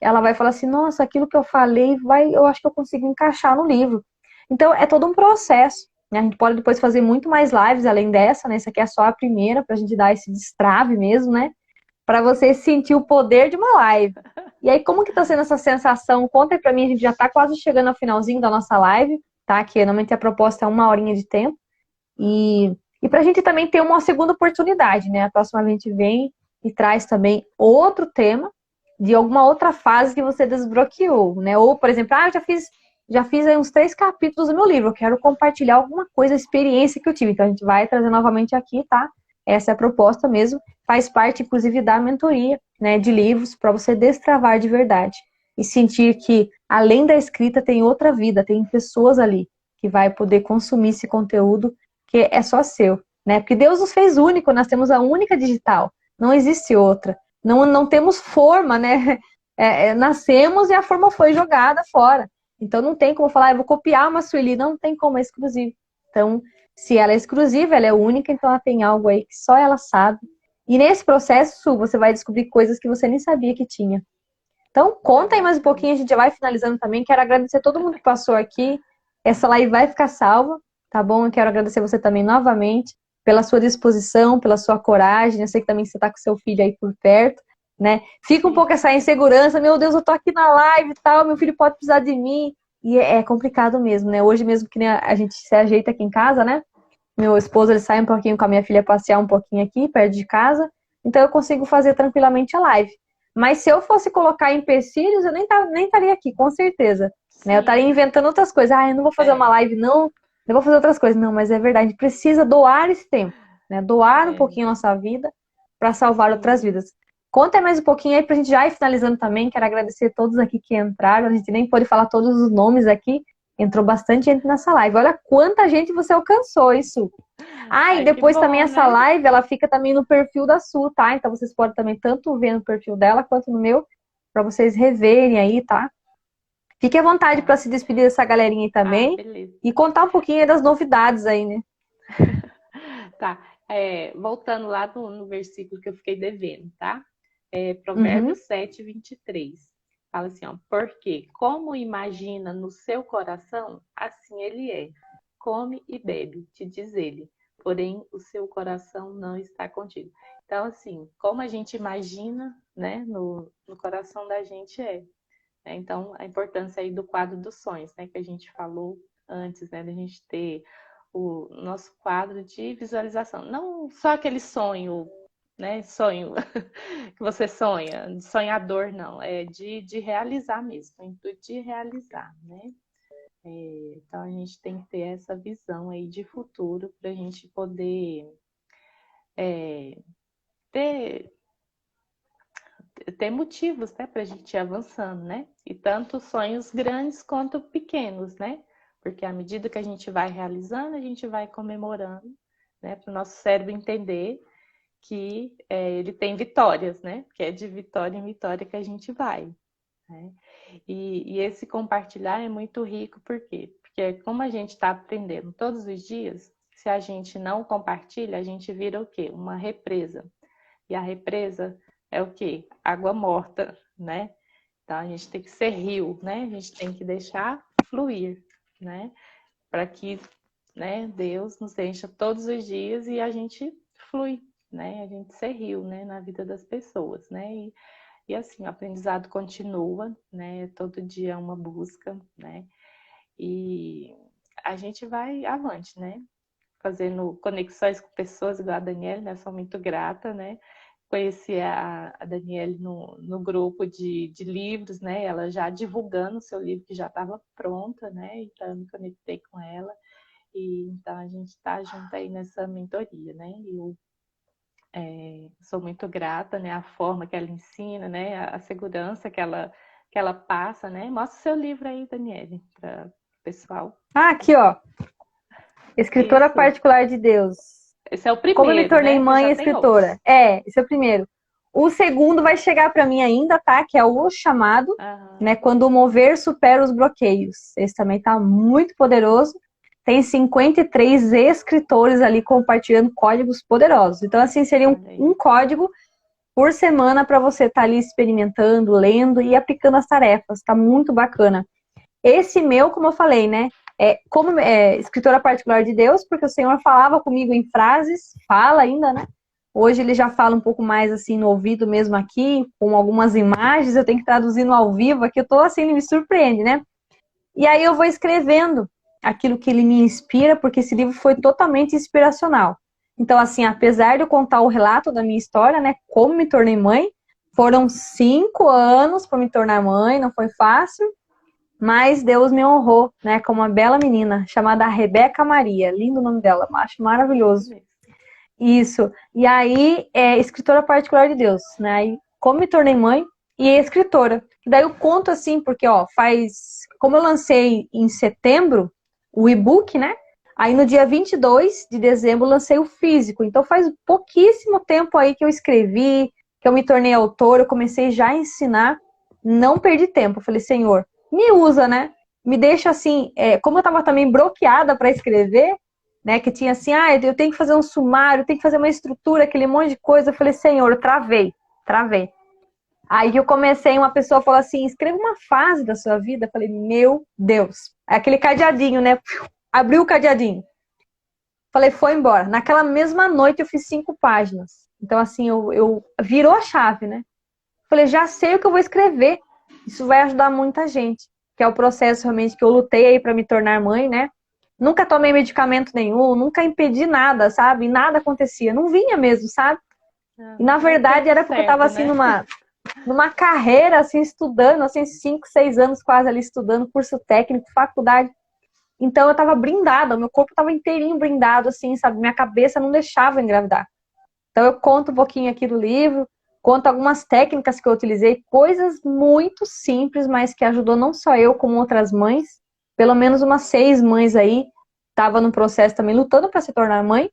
Ela vai falar assim, nossa, aquilo que eu falei, eu acho que eu consigo encaixar no livro. Então, é todo um processo. Né? A gente pode depois fazer muito mais lives além dessa, né? Essa aqui é só a primeira, para a gente dar esse destrave mesmo, né? Para você sentir o poder de uma live. E aí, como que tá sendo essa sensação? Conta aí pra mim, a gente já tá quase chegando ao finalzinho da nossa live, tá? Que normalmente a proposta é 1 horinha de tempo. E pra gente também ter uma segunda oportunidade, né? A próxima a gente vem e traz também outro tema de alguma outra fase que você desbloqueou, né? Ou, por exemplo, eu já fiz aí uns 3 capítulos do meu livro, eu quero compartilhar alguma coisa, experiência que eu tive. Então a gente vai trazer novamente aqui, tá? Essa é a proposta mesmo. Faz parte, inclusive, da mentoria, né, de livros, para você destravar de verdade. E sentir que, além da escrita, tem outra vida, tem pessoas ali que vai poder consumir esse conteúdo que é só seu, né? Porque Deus nos fez único, nós temos a única digital, não existe outra. Não temos forma, né? Nascemos e a forma foi jogada fora. Então não tem como falar, eu vou copiar uma Sueli, não tem como, é exclusivo. Então, se ela é exclusiva, ela é única, então ela tem algo aí que só ela sabe. E nesse processo, você vai descobrir coisas que você nem sabia que tinha. Então, conta aí mais um pouquinho, a gente já vai finalizando também. Quero agradecer a todo mundo que passou aqui. Essa live vai ficar salva, tá bom? Eu quero agradecer você também novamente pela sua disposição, pela sua coragem. Eu sei que também você tá com seu filho aí por perto, né? Fica um pouco essa insegurança, meu Deus, eu tô aqui na live e tal, meu filho pode precisar de mim. E é complicado mesmo, né? Hoje mesmo que a gente se ajeita aqui em casa, né? Meu esposo, ele sai um pouquinho com a minha filha passear um pouquinho aqui, perto de casa. Então eu consigo fazer tranquilamente a live. Mas se eu fosse colocar empecilhos, eu nem estaria aqui, com certeza. Né? Eu estaria Sim, inventando outras coisas. Ah, eu não vou fazer uma é, live, não. Eu vou fazer outras coisas. Não, mas é verdade. A gente precisa doar esse tempo. Né? Doar um é, pouquinho a nossa vida para salvar outras sim. vidas. Conta aí mais um pouquinho aí pra gente já ir finalizando também. Quero agradecer a todos aqui que entraram. A gente nem pôde falar todos os nomes aqui. Entrou bastante gente nessa live. Olha quanta gente você alcançou, isso. Ah, e Ai, que depois também bom, essa né? live, ela fica também no perfil da Su, tá? Então vocês podem também tanto ver no perfil dela quanto no meu, para vocês reverem aí, tá? Fique à vontade para Tá. se despedir dessa galerinha aí Ah, também beleza. e contar um pouquinho aí das novidades aí, né? Tá. Voltando lá no versículo que eu fiquei devendo, tá? Uhum. Provérbios 7:23. Fala assim, ó, porque como imagina no seu coração, assim ele é. Come e bebe, te diz ele. Porém, o seu coração não está contigo. Então, assim, como a gente imagina, né, no coração da gente é. Então, a importância aí do quadro dos sonhos, né, que a gente falou antes, né, da gente ter o nosso quadro de visualização. Não só aquele sonho, né, sonho que você sonha, de sonhador, não, é de realizar mesmo, o intuito de realizar, né? Então, a gente tem que ter essa visão aí de futuro para a gente poder ter ter motivos, né, para a gente ir avançando, né? E tanto sonhos grandes quanto pequenos, né? Porque à medida que a gente vai realizando, a gente vai comemorando, né? Para o nosso cérebro entender que ele tem vitórias, né? Que é de vitória em vitória que a gente vai, né? E esse compartilhar é muito rico, por quê? Porque como a gente está aprendendo todos os dias, se a gente não compartilha, a gente vira o quê? Uma represa. E a represa é o quê? Água morta, né? Então a gente tem que ser rio, né? A gente tem que deixar fluir, né? Para que, né, Deus nos encha todos os dias e a gente flui, né? A gente ser rio, né, na vida das pessoas, né? E assim, o aprendizado continua, né? Todo dia é uma busca, né? E a gente vai avante, né? Fazendo conexões com pessoas igual a Daniela, né? Sou muito grata, né? Conheci a Daniele no grupo de livros, né? Ela já divulgando o seu livro que já estava pronta, né? Então eu me conectei com ela e então a gente está junto aí nessa mentoria, né? E eu sou muito grata, né? A forma que ela ensina, né? A segurança que ela passa, né? Mostra o seu livro aí, Daniele, para o pessoal. Ah, aqui, ó. Escritora Isso. particular de Deus. Esse é o Como eu me primeiro, tornei né? Que mãe já e tem outros. escritora. Esse é o primeiro. O segundo vai chegar para mim ainda, tá? Que é o chamado, Aham. né? Quando o mover supera os bloqueios. Esse também tá muito poderoso. Tem 53 escritores ali compartilhando códigos poderosos. Então, assim, seria Olha aí. um código por semana para você estar ali experimentando, lendo e aplicando as tarefas. Tá muito bacana. Esse meu, como eu falei, né? Como escritora particular de Deus, porque o Senhor falava comigo em frases, fala ainda, né? Hoje ele já fala um pouco mais assim no ouvido mesmo aqui, com algumas imagens, eu tenho que traduzir no ao vivo aqui, eu tô assim, ele me surpreende, né? E aí eu vou escrevendo aquilo que ele me inspira, porque esse livro foi totalmente inspiracional. Então, assim, apesar de eu contar o relato da minha história, né? Como me tornei mãe, foram 5 anos para me tornar mãe, não foi fácil, mas Deus me honrou, né, com uma bela menina chamada Rebeca Maria. Lindo o nome dela, acho Isso maravilhoso. mesmo. Isso. E aí, escritora particular de Deus, né? Aí, como me tornei mãe e escritora. Daí eu conto assim, porque, ó, como eu lancei em setembro o e-book, né? Aí no dia 22 de dezembro eu lancei o físico. Então faz pouquíssimo tempo aí que eu escrevi, que eu me tornei autora, eu comecei já a ensinar, não perdi tempo. Eu falei, Senhor, me usa, né? Me deixa assim, como eu tava também bloqueada para escrever, né, que tinha assim, eu tenho que fazer um sumário, tenho que fazer uma estrutura, aquele monte de coisa. Eu falei, Senhor, eu travei. Aí eu comecei, uma pessoa falou assim, escreva uma fase da sua vida. Eu falei, meu Deus. Aquele cadeadinho, né? Abriu o cadeadinho. Falei, foi embora. Naquela mesma noite eu fiz 5 páginas. Então, assim, eu virou a chave, né? Falei, já sei o que eu vou escrever. Isso vai ajudar muita gente. Que é o processo realmente que eu lutei aí para me tornar mãe, né? Nunca tomei medicamento nenhum, nunca impedi nada, sabe? Nada acontecia, não vinha mesmo, sabe? E na verdade era porque eu tava assim numa carreira, assim, estudando, assim, 5, 6 anos quase ali estudando, curso técnico, faculdade. Então eu tava blindada, meu corpo tava inteirinho blindado, assim, sabe? Minha cabeça não deixava eu engravidar. Então eu conto um pouquinho aqui do livro, conto algumas técnicas que eu utilizei, coisas muito simples, mas que ajudou não só eu, como outras mães. Pelo menos umas 6 mães aí, tava no processo também, lutando para se tornar mãe.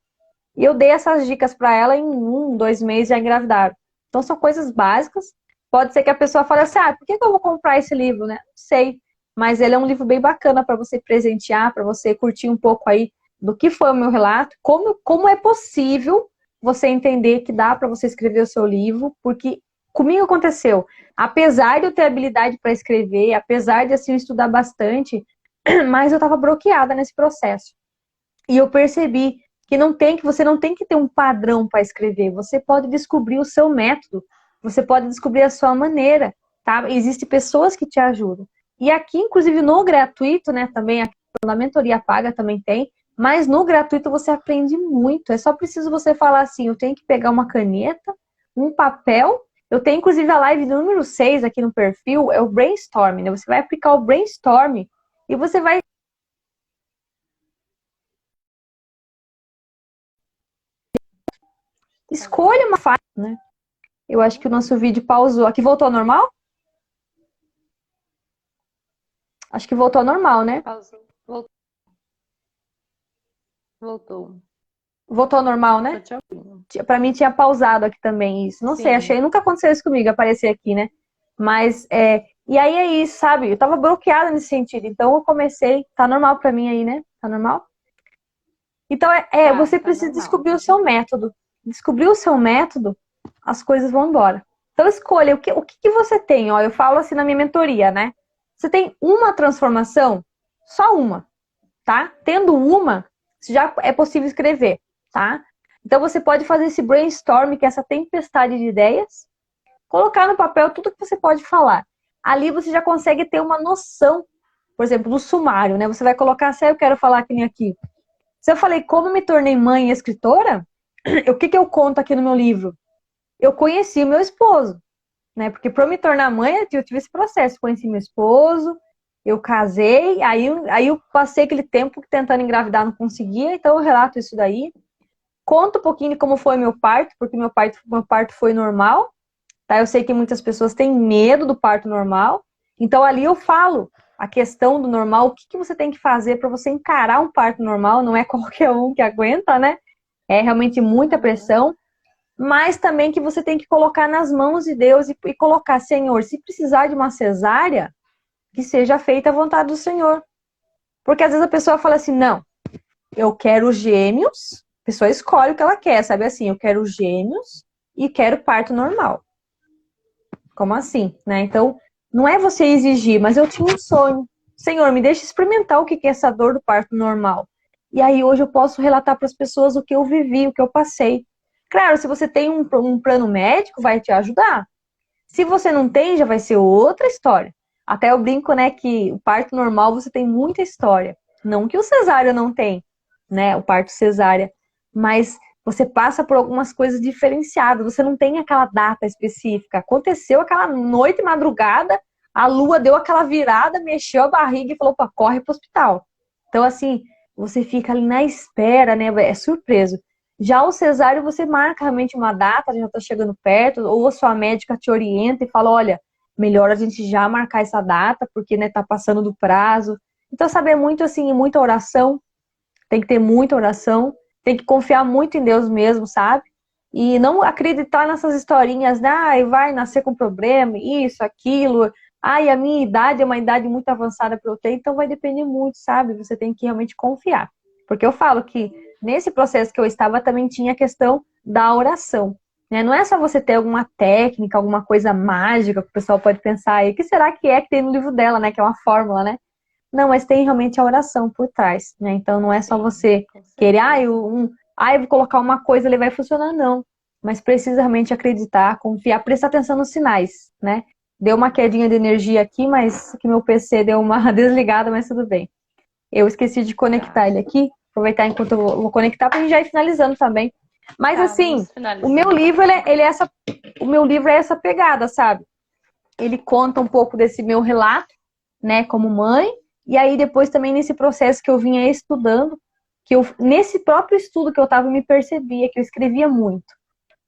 E eu dei essas dicas para ela em 1, 2 meses já engravidaram. Então são coisas básicas. Pode ser que a pessoa fale assim, por que eu vou comprar esse livro, né? Não sei. Mas ele é um livro bem bacana para você presentear, para você curtir um pouco aí do que foi o meu relato, como é possível você entender que dá para você escrever o seu livro, porque comigo aconteceu. Apesar de eu ter habilidade para escrever, apesar de assim estudar bastante, mas eu estava bloqueada nesse processo. E eu percebi que você não tem que ter um padrão para escrever. Você pode descobrir o seu método. Você pode descobrir a sua maneira, tá? Existem pessoas que te ajudam. E aqui, inclusive, no gratuito, né, também, aqui na mentoria paga também tem, mas no gratuito você aprende muito. É só preciso você falar assim, eu tenho que pegar uma caneta, um papel. Eu tenho, inclusive, a live número 6 aqui no perfil, é o brainstorming, né? Você vai aplicar o brainstorming e você vai escolha uma fase, né? Eu acho que o nosso vídeo pausou. Aqui voltou ao normal? Acho que voltou ao normal, né? Pausou. Voltou. Voltou ao normal, né? Tô te ouvindo. Pra mim tinha pausado aqui também isso. Não sei, Sim. nunca aconteceu isso comigo, aparecer aqui, né? Mas, e aí é isso, sabe? Eu tava bloqueada nesse sentido. Então eu comecei, tá normal pra mim aí, né? Tá normal? Então você Tá precisa normal. descobrir o seu método. Descobrir o seu método, as coisas vão embora. Então escolha o que você tem. Ó, eu falo assim na minha mentoria, né? Você tem uma transformação, só uma, tá? Tendo uma, já é possível escrever, tá? Então você pode fazer esse brainstorm, que é essa tempestade de ideias, colocar no papel tudo que você pode falar. Ali você já consegue ter uma noção, por exemplo, do sumário, né? Você vai colocar assim, eu quero falar que nem aqui. Se eu falei como me tornei mãe e escritora, o que eu conto aqui no meu livro? Eu conheci o meu esposo, né? Porque para eu me tornar mãe, eu tive esse processo. Conheci meu esposo, eu casei, aí eu passei aquele tempo tentando engravidar, não conseguia, então eu relato isso daí. Conto um pouquinho de como foi meu parto, porque meu parto foi normal, tá? Eu sei que muitas pessoas têm medo do parto normal, então ali eu falo a questão do normal, o que você tem que fazer para você encarar um parto normal, não é qualquer um que aguenta, né? É realmente muita pressão, mas também que você tem que colocar nas mãos de Deus e colocar, Senhor, se precisar de uma cesárea, que seja feita a vontade do Senhor. Porque às vezes a pessoa fala assim, não, eu quero gêmeos, a pessoa escolhe o que ela quer, sabe assim, eu quero gêmeos e quero parto normal. Como assim, né? Então, não é você exigir, mas eu tinha um sonho. Senhor, me deixa experimentar o que é essa dor do parto normal. E aí hoje eu posso relatar para as pessoas o que eu vivi, o que eu passei. Claro, se você tem um plano médico, vai te ajudar. Se você não tem, já vai ser outra história. Até eu brinco, né, que o parto normal você tem muita história. Não que o cesárea não tem, né, o parto cesárea. Mas você passa por algumas coisas diferenciadas. Você não tem aquela data específica. Aconteceu aquela noite, madrugada, a lua deu aquela virada, mexeu a barriga e falou, opa, corre pro hospital. Então, assim, você fica ali na espera, né, é surpreso. Já o cesáreo, você marca realmente uma data, já está chegando perto, ou a sua médica te orienta e fala, olha, melhor a gente já marcar essa data, porque, né, tá passando do prazo. Então, saber muito, assim, muita oração, tem que ter muita oração, tem que confiar muito em Deus mesmo, sabe? E não acreditar nessas historinhas, né, vai nascer com problema, isso, aquilo, a minha idade é uma idade muito avançada para eu ter, então vai depender muito, sabe? Você tem que realmente confiar. Porque eu falo que nesse processo que eu estava também tinha a questão da oração, né? Não é só você ter alguma técnica, alguma coisa mágica que o pessoal pode pensar aí, o que será que tem no livro dela, né? Que é uma fórmula, né? Não, mas tem realmente a oração por trás, né? Então não é só você querer, eu vou colocar uma coisa, ele vai funcionar, não. Mas precisa realmente acreditar, confiar, prestar atenção nos sinais, né? Deu uma quedinha de energia aqui, mas que meu PC deu uma desligada, mas tudo bem. Eu esqueci de conectar ele aqui. Aproveitar enquanto eu vou conectar pra gente já ir finalizando também. Mas assim, o meu livro, o meu livro é essa pegada, sabe? Ele conta um pouco desse meu relato, né, como mãe, e aí depois também nesse processo que eu vinha estudando, nesse próprio estudo que eu estava, me percebia que eu escrevia muito.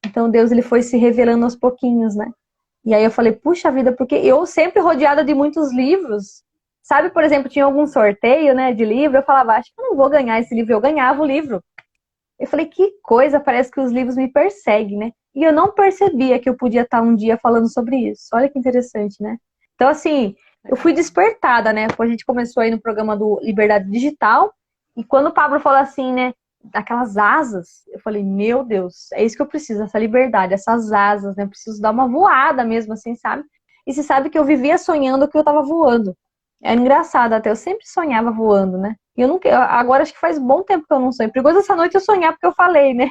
Então Deus, ele foi se revelando aos pouquinhos, né? E aí eu falei, puxa vida, porque eu sempre rodeada de muitos livros, sabe, por exemplo, tinha algum sorteio, né, de livro, eu falava, acho que eu não vou ganhar esse livro, eu ganhava o livro. Eu falei, que coisa, parece que os livros me perseguem, né? E eu não percebia que eu podia estar um dia falando sobre isso. Olha que interessante, né? Então, assim, eu fui despertada, né? A gente começou aí no programa do Liberdade Digital, e quando o Pablo falou assim, né, daquelas asas, eu falei, meu Deus, é isso que eu preciso, essa liberdade, essas asas, né? Eu preciso dar uma voada mesmo, assim, sabe? E você sabe que eu vivia sonhando que eu tava voando. É engraçado até, eu sempre sonhava voando, né? E eu nunca, agora acho que faz bom tempo que eu não sonho. Perigoso essa noite eu sonhar porque eu falei, né?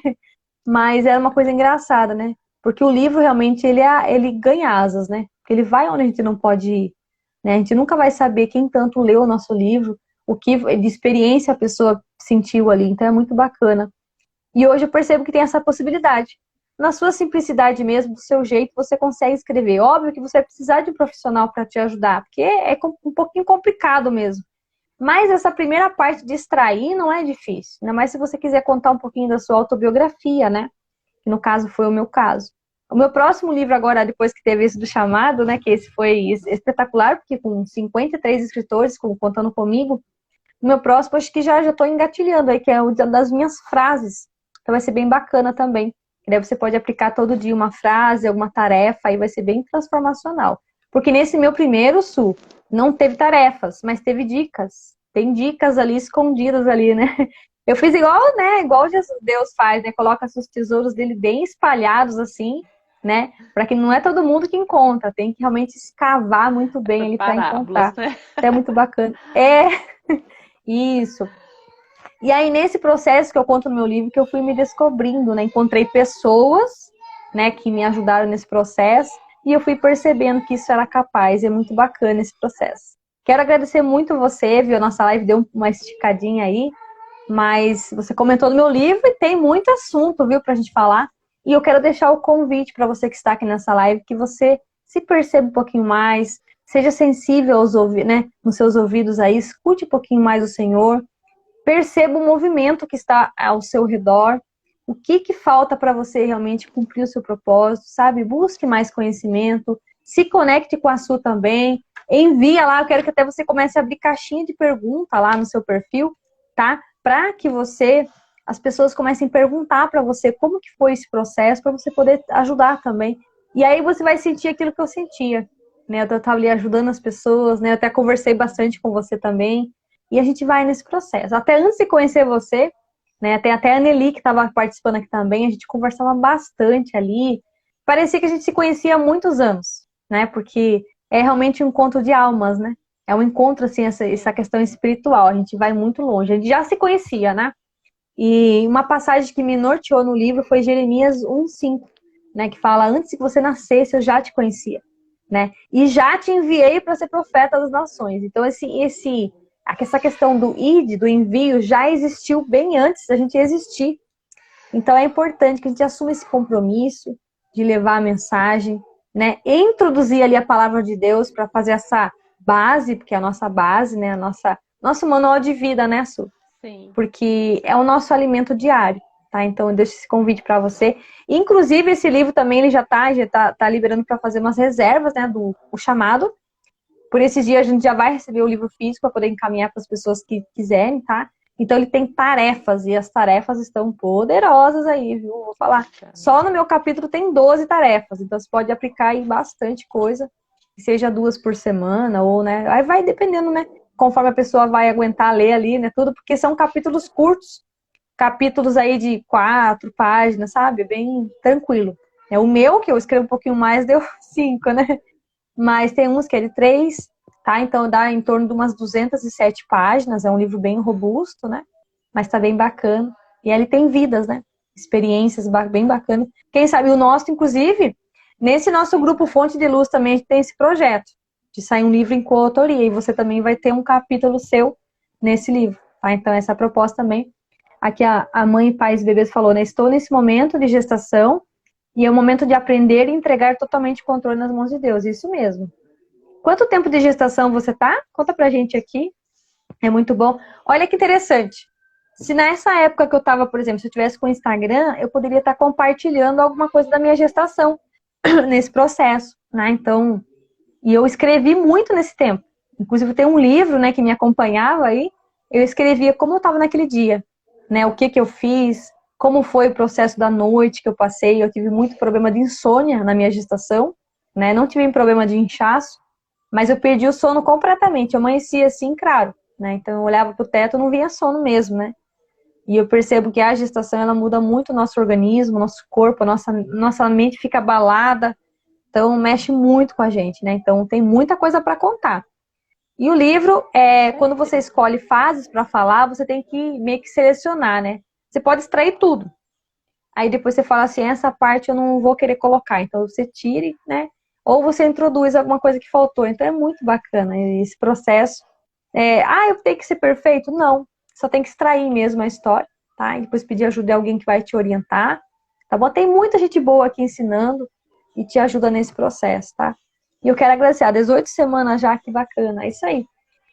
Mas é uma coisa engraçada, né? Porque o livro realmente ele ganha asas, né? Porque ele vai onde a gente não pode ir, né? A gente nunca vai saber quem tanto leu o nosso livro, o que de experiência a pessoa sentiu ali. Então é muito bacana. E hoje eu percebo que tem essa possibilidade. Na sua simplicidade mesmo, do seu jeito, você consegue escrever. Óbvio que você vai precisar de um profissional para te ajudar, porque é um pouquinho complicado mesmo. Mas essa primeira parte de extrair não é difícil. Ainda mais se você quiser contar um pouquinho da sua autobiografia, né? Que no caso foi o meu caso. O meu próximo livro agora, depois que teve esse do chamado, né? Que esse foi espetacular, porque com 53 escritores contando comigo, o meu próximo acho que já estou engatilhando aí, que é o das minhas frases. Então vai ser bem bacana também. E daí você pode aplicar todo dia uma frase, alguma tarefa, aí vai ser bem transformacional. Porque nesse meu primeiro, não teve tarefas, mas teve dicas. Tem dicas ali escondidas ali, né? Eu fiz igual, né? Igual Deus faz, né? Coloca os tesouros dele bem espalhados assim, né? Para que não é todo mundo que encontra, tem que realmente escavar muito bem ali para Parábolas, encontrar. né? Então é muito bacana. É isso. E aí nesse processo que eu conto no meu livro, que eu fui me descobrindo, né? Encontrei pessoas, né, que me ajudaram nesse processo. E eu fui percebendo que isso era capaz, e é muito bacana esse processo. Quero agradecer muito você, viu? A nossa live deu uma esticadinha aí, mas você comentou no meu livro e tem muito assunto, viu, pra gente falar. E eu quero deixar o convite para você que está aqui nessa live, que você se perceba um pouquinho mais, seja sensível aos né, nos seus ouvidos aí, escute um pouquinho mais o Senhor, perceba o movimento que está ao seu redor, o que falta para você realmente cumprir o seu propósito, sabe? Busque mais conhecimento, se conecte com a sua também, envia lá, eu quero que até você comece a abrir caixinha de pergunta lá no seu perfil, tá? Para que as pessoas comecem a perguntar para você como que foi esse processo, para você poder ajudar também. E aí você vai sentir aquilo que eu sentia, né? Eu estava ali ajudando as pessoas, né? Eu até conversei bastante com você também, e a gente vai nesse processo. Até antes de conhecer você, né? Tem até a Anneli que estava participando aqui também, a gente conversava bastante ali. Parecia que a gente se conhecia há muitos anos, né? Porque é realmente um encontro de almas, né? É um encontro, assim, essa questão espiritual. A gente vai muito longe. A gente já se conhecia, né? E uma passagem que me norteou no livro foi Jeremias 1:5, né? Que fala, antes que você nascesse, eu já te conhecia, né? E já te enviei para ser profeta das nações. Então, essa questão do id, do envio, já existiu bem antes da gente existir. Então é importante que a gente assuma esse compromisso de levar a mensagem, né? Introduzir ali a palavra de Deus para fazer essa base, porque é a nossa base, né? Nosso manual de vida, né, Su? Sim. Porque é o nosso alimento diário, tá? Então eu deixo esse convite para você. Inclusive esse livro também ele já tá liberando para fazer umas reservas, né? O chamado. Por esses dias a gente já vai receber o livro físico para poder encaminhar para as pessoas que quiserem, tá? Então ele tem tarefas e as tarefas estão poderosas aí, viu? Vou falar. Só no meu capítulo tem 12 tarefas, então você pode aplicar aí bastante coisa, que seja 2 por semana ou, né? Aí vai dependendo, né? Conforme a pessoa vai aguentar ler ali, né? Tudo, porque são capítulos curtos, capítulos aí de 4 páginas, sabe? Bem tranquilo. É o meu, que eu escrevo um pouquinho mais, deu 5, né? Mas tem uns que é de 3, tá? Então dá em torno de umas 207 páginas, é um livro bem robusto, né? Mas tá bem bacana. E ele tem vidas, né? Experiências bem bacanas. Quem sabe o nosso, inclusive, nesse nosso grupo Fonte de Luz também a gente tem esse projeto de sair um livro em coautoria. E você também vai ter um capítulo seu nesse livro, tá? Então, essa é a proposta também. Aqui a mãe, pais e bebês falou, né? Estou nesse momento de gestação e é o momento de aprender e entregar totalmente o controle nas mãos de Deus. Isso mesmo. Quanto tempo de gestação você tá? Conta pra gente aqui. É muito bom. Olha que interessante. Se nessa época que eu tava, por exemplo, se eu tivesse com o Instagram, eu poderia estar compartilhando alguma coisa da minha gestação nesse processo, né? Então, e eu escrevi muito nesse tempo. Inclusive, tem um livro, né, que me acompanhava aí. Eu escrevia como eu estava naquele dia, né? O que que eu fiz, como foi o processo da noite que eu passei. Eu tive muito problema de insônia na minha gestação, né? Não tive problema de inchaço, mas eu perdi o sono completamente. Eu amanhecia assim, claro, né? Então, eu olhava pro teto e não vinha sono mesmo, né? E eu percebo que a gestação, ela muda muito o nosso organismo, nosso corpo, nossa mente fica abalada. Então, mexe muito com a gente, né? Então, tem muita coisa para contar. E o livro, quando você escolhe fases para falar, você tem que meio que selecionar, né? Você pode extrair tudo. Aí depois você fala assim, essa parte eu não vou querer colocar. Então, você tire, né? Ou você introduz alguma coisa que faltou. Então, é muito bacana esse processo. Eu tenho que ser perfeito? Não. Só tem que extrair mesmo a história, tá? E depois pedir ajuda de alguém que vai te orientar, tá bom? Tem muita gente boa aqui ensinando e te ajuda nesse processo, tá? E eu quero agradecer, 18 semanas já, que bacana, é isso aí.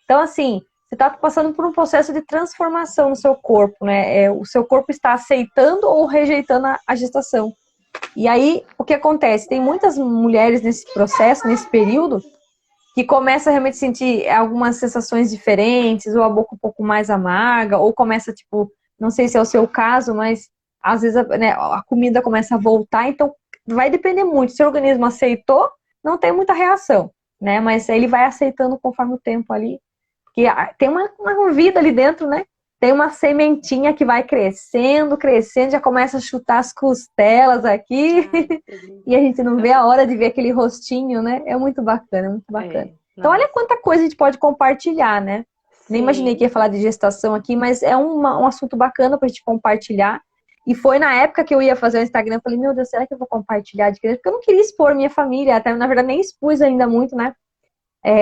Então, assim, você está passando por um processo de transformação no seu corpo, né? O seu corpo está aceitando ou rejeitando a gestação. E aí, o que acontece? Tem muitas mulheres nesse processo, nesse período, que começa a realmente sentir algumas sensações diferentes, ou a boca um pouco mais amarga, ou começa, tipo, não sei se é o seu caso, mas às vezes a comida começa a voltar, então vai depender muito. Se o organismo aceitou, não tem muita reação, né? Mas ele vai aceitando conforme o tempo ali, porque tem uma vida ali dentro, né? Tem uma sementinha que vai crescendo, crescendo, já começa a chutar as costelas aqui. E a gente não vê a hora de ver aquele rostinho, né? É muito bacana, é muito bacana. Então, olha quanta coisa a gente pode compartilhar, né? Nem imaginei que ia falar de gestação aqui, mas é um assunto bacana pra gente compartilhar. E foi na época que eu ia fazer o Instagram, eu falei, meu Deus, será que eu vou compartilhar de criança? Porque eu não queria expor minha família, até na verdade nem expus ainda muito, né?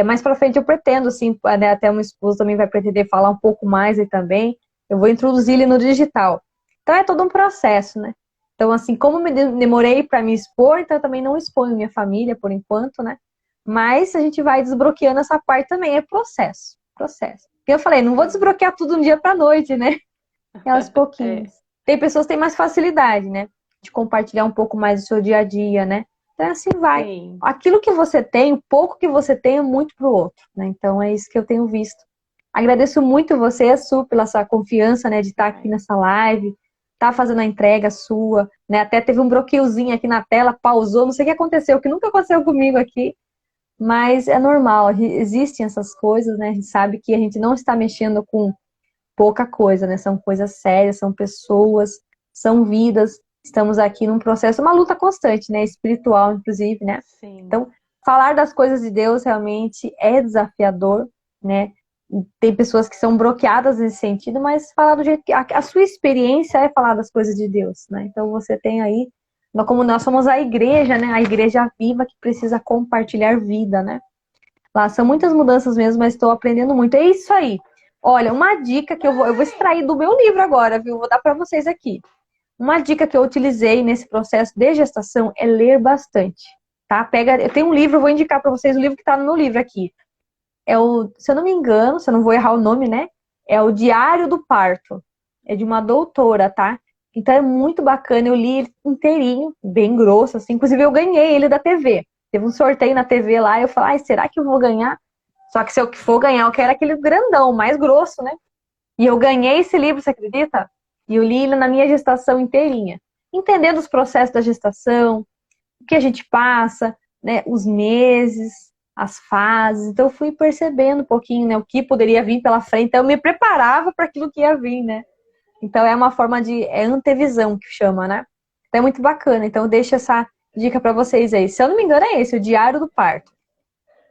Mais pra frente eu pretendo, assim, né, até o meu esposo também vai pretender falar um pouco mais aí também. Eu vou introduzir ele no digital. Então é todo um processo, né? Então, assim, como me demorei para me expor, então eu também não exponho minha família por enquanto, né? Mas a gente vai desbloqueando essa parte também, é processo, processo. Porque eu falei, não vou desbloquear tudo um dia para noite, né? É aos pouquinhos. Tem pessoas que têm mais facilidade, né? De compartilhar um pouco mais do seu dia a dia, né? Então, assim vai. Sim. Aquilo que você tem, o pouco que você tem é muito pro outro, né? Então, é isso que eu tenho visto. Agradeço muito você, Su, pela sua confiança, né? De estar aqui nessa live, tá fazendo a entrega sua, né? Até teve um bloqueiozinho aqui na tela, pausou, não sei o que aconteceu, que nunca aconteceu comigo aqui, mas é normal, existem essas coisas, né? A gente sabe que a gente não está mexendo com pouca coisa, né? São coisas sérias, são pessoas, são vidas. Estamos aqui num processo, uma luta constante, né? Espiritual, inclusive, né? Sim. Então, falar das coisas de Deus realmente é desafiador, né? Tem pessoas que são bloqueadas nesse sentido, mas falar do jeito que a sua experiência é falar das coisas de Deus, né? Então você tem aí, como nós somos a igreja, né? A igreja viva que precisa compartilhar vida, né? Lá são muitas mudanças mesmo, mas estou aprendendo muito. É isso aí. Olha, uma dica que eu vou extrair do meu livro agora, viu? Vou dar para vocês aqui. Uma dica que eu utilizei nesse processo de gestação é ler bastante, tá? Eu tenho um livro, eu vou indicar para vocês o livro que está no livro aqui. Se eu não me engano, se eu não vou errar o nome, né? É o Diário do Parto. É de uma doutora, tá? Então é muito bacana, eu li ele inteirinho, bem grosso, assim. Inclusive eu ganhei ele da TV. Teve um sorteio na TV lá, eu falei, será que eu vou ganhar? Só que se eu for ganhar, eu quero aquele grandão, mais grosso, né? E eu ganhei esse livro, você acredita? E eu li ele na minha gestação inteirinha. Entendendo os processos da gestação, o que a gente passa, né? Os meses, as fases. Então eu fui percebendo um pouquinho, né? O que poderia vir pela frente. Então eu me preparava para aquilo que ia vir, né? Então é uma forma de antevisão que chama, né? Então é muito bacana. Então eu deixo essa dica para vocês aí. Se eu não me engano é esse, o Diário do Parto.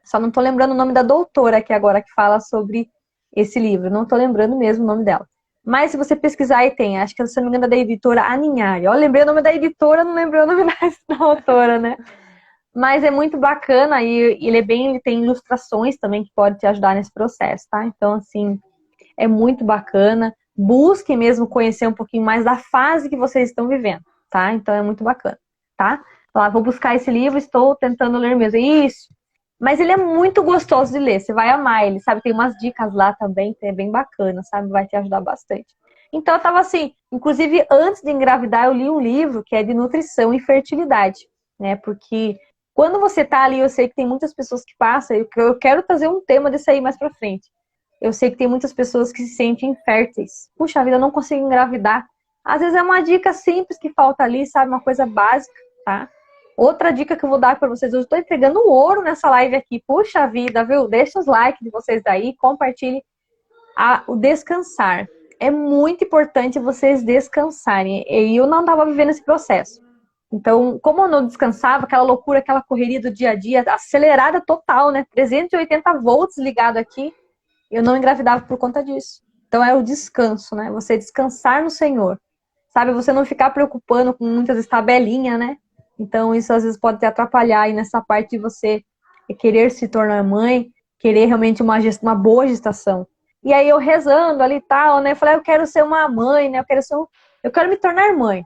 Só não tô lembrando o nome da doutora aqui agora que fala sobre esse livro. Não tô lembrando mesmo o nome dela. Mas se você pesquisar aí tem, acho que se não me engano é da editora Aninhari. Eu lembrei o nome da editora, não lembrei o nome da autora, né? Mas é muito bacana e ele tem ilustrações também que podem te ajudar nesse processo, tá? Então, assim, é muito bacana. Busquem mesmo conhecer um pouquinho mais da fase que vocês estão vivendo, tá? Então é muito bacana, tá? Lá, vou buscar esse livro, estou tentando ler mesmo. Isso. Mas ele é muito gostoso de ler, você vai amar ele, sabe? Tem umas dicas lá também, que é bem bacana, sabe? Vai te ajudar bastante. Então eu tava assim, inclusive antes de engravidar eu li um livro que é de nutrição e fertilidade, né? Porque quando você tá ali, eu sei que tem muitas pessoas que passam, eu quero trazer um tema desse aí mais pra frente. Eu sei que tem muitas pessoas que se sentem inférteis. Puxa vida, eu não consigo engravidar. Às vezes é uma dica simples que falta ali, sabe? Uma coisa básica, tá? Outra dica que eu vou dar para vocês, eu estou entregando ouro nessa live aqui. Puxa vida, viu? Deixa os likes de vocês daí, compartilhe o descansar. É muito importante vocês descansarem. E eu não estava vivendo esse processo. Então, como eu não descansava, aquela loucura, aquela correria do dia a dia, acelerada total, né? 380 volts ligado aqui, eu não engravidava por conta disso. Então é o descanso, né? Você descansar no Senhor. Sabe, você não ficar preocupando com muitas tabelinhas, né? Então isso às vezes pode te atrapalhar aí nessa parte de você querer se tornar mãe, querer realmente uma boa gestação. E aí eu rezando ali e tal, né? Falei, eu quero ser uma mãe, né? Eu quero me tornar mãe.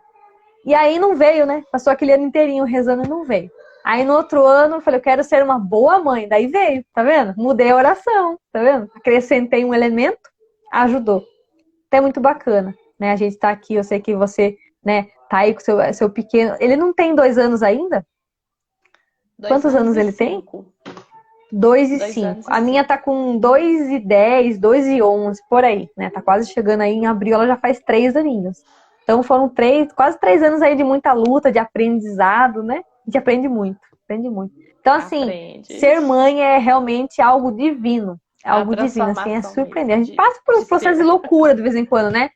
E aí não veio, né? Passou aquele ano inteirinho rezando e não veio. Aí no outro ano eu falei, eu quero ser uma boa mãe. Daí veio, tá vendo? Mudei a oração, tá vendo? Acrescentei um elemento, ajudou. Então é muito bacana, né? A gente tá aqui, eu sei que você, né, tá aí com seu pequeno. Ele não tem 2 anos ainda? Quantos anos ele tem? 2 e 5. A minha tá com 2 e 10, 2 e 11, por aí, né? Tá quase chegando aí em abril, ela já faz 3 aninhos. Então foram quase 3 anos aí de muita luta, de aprendizado, né? A gente aprende muito, aprende muito. Então, assim, ser mãe é realmente algo divino. É algo divino, assim, é surpreendente. A gente passa por uns processos de loucura de vez em quando, né?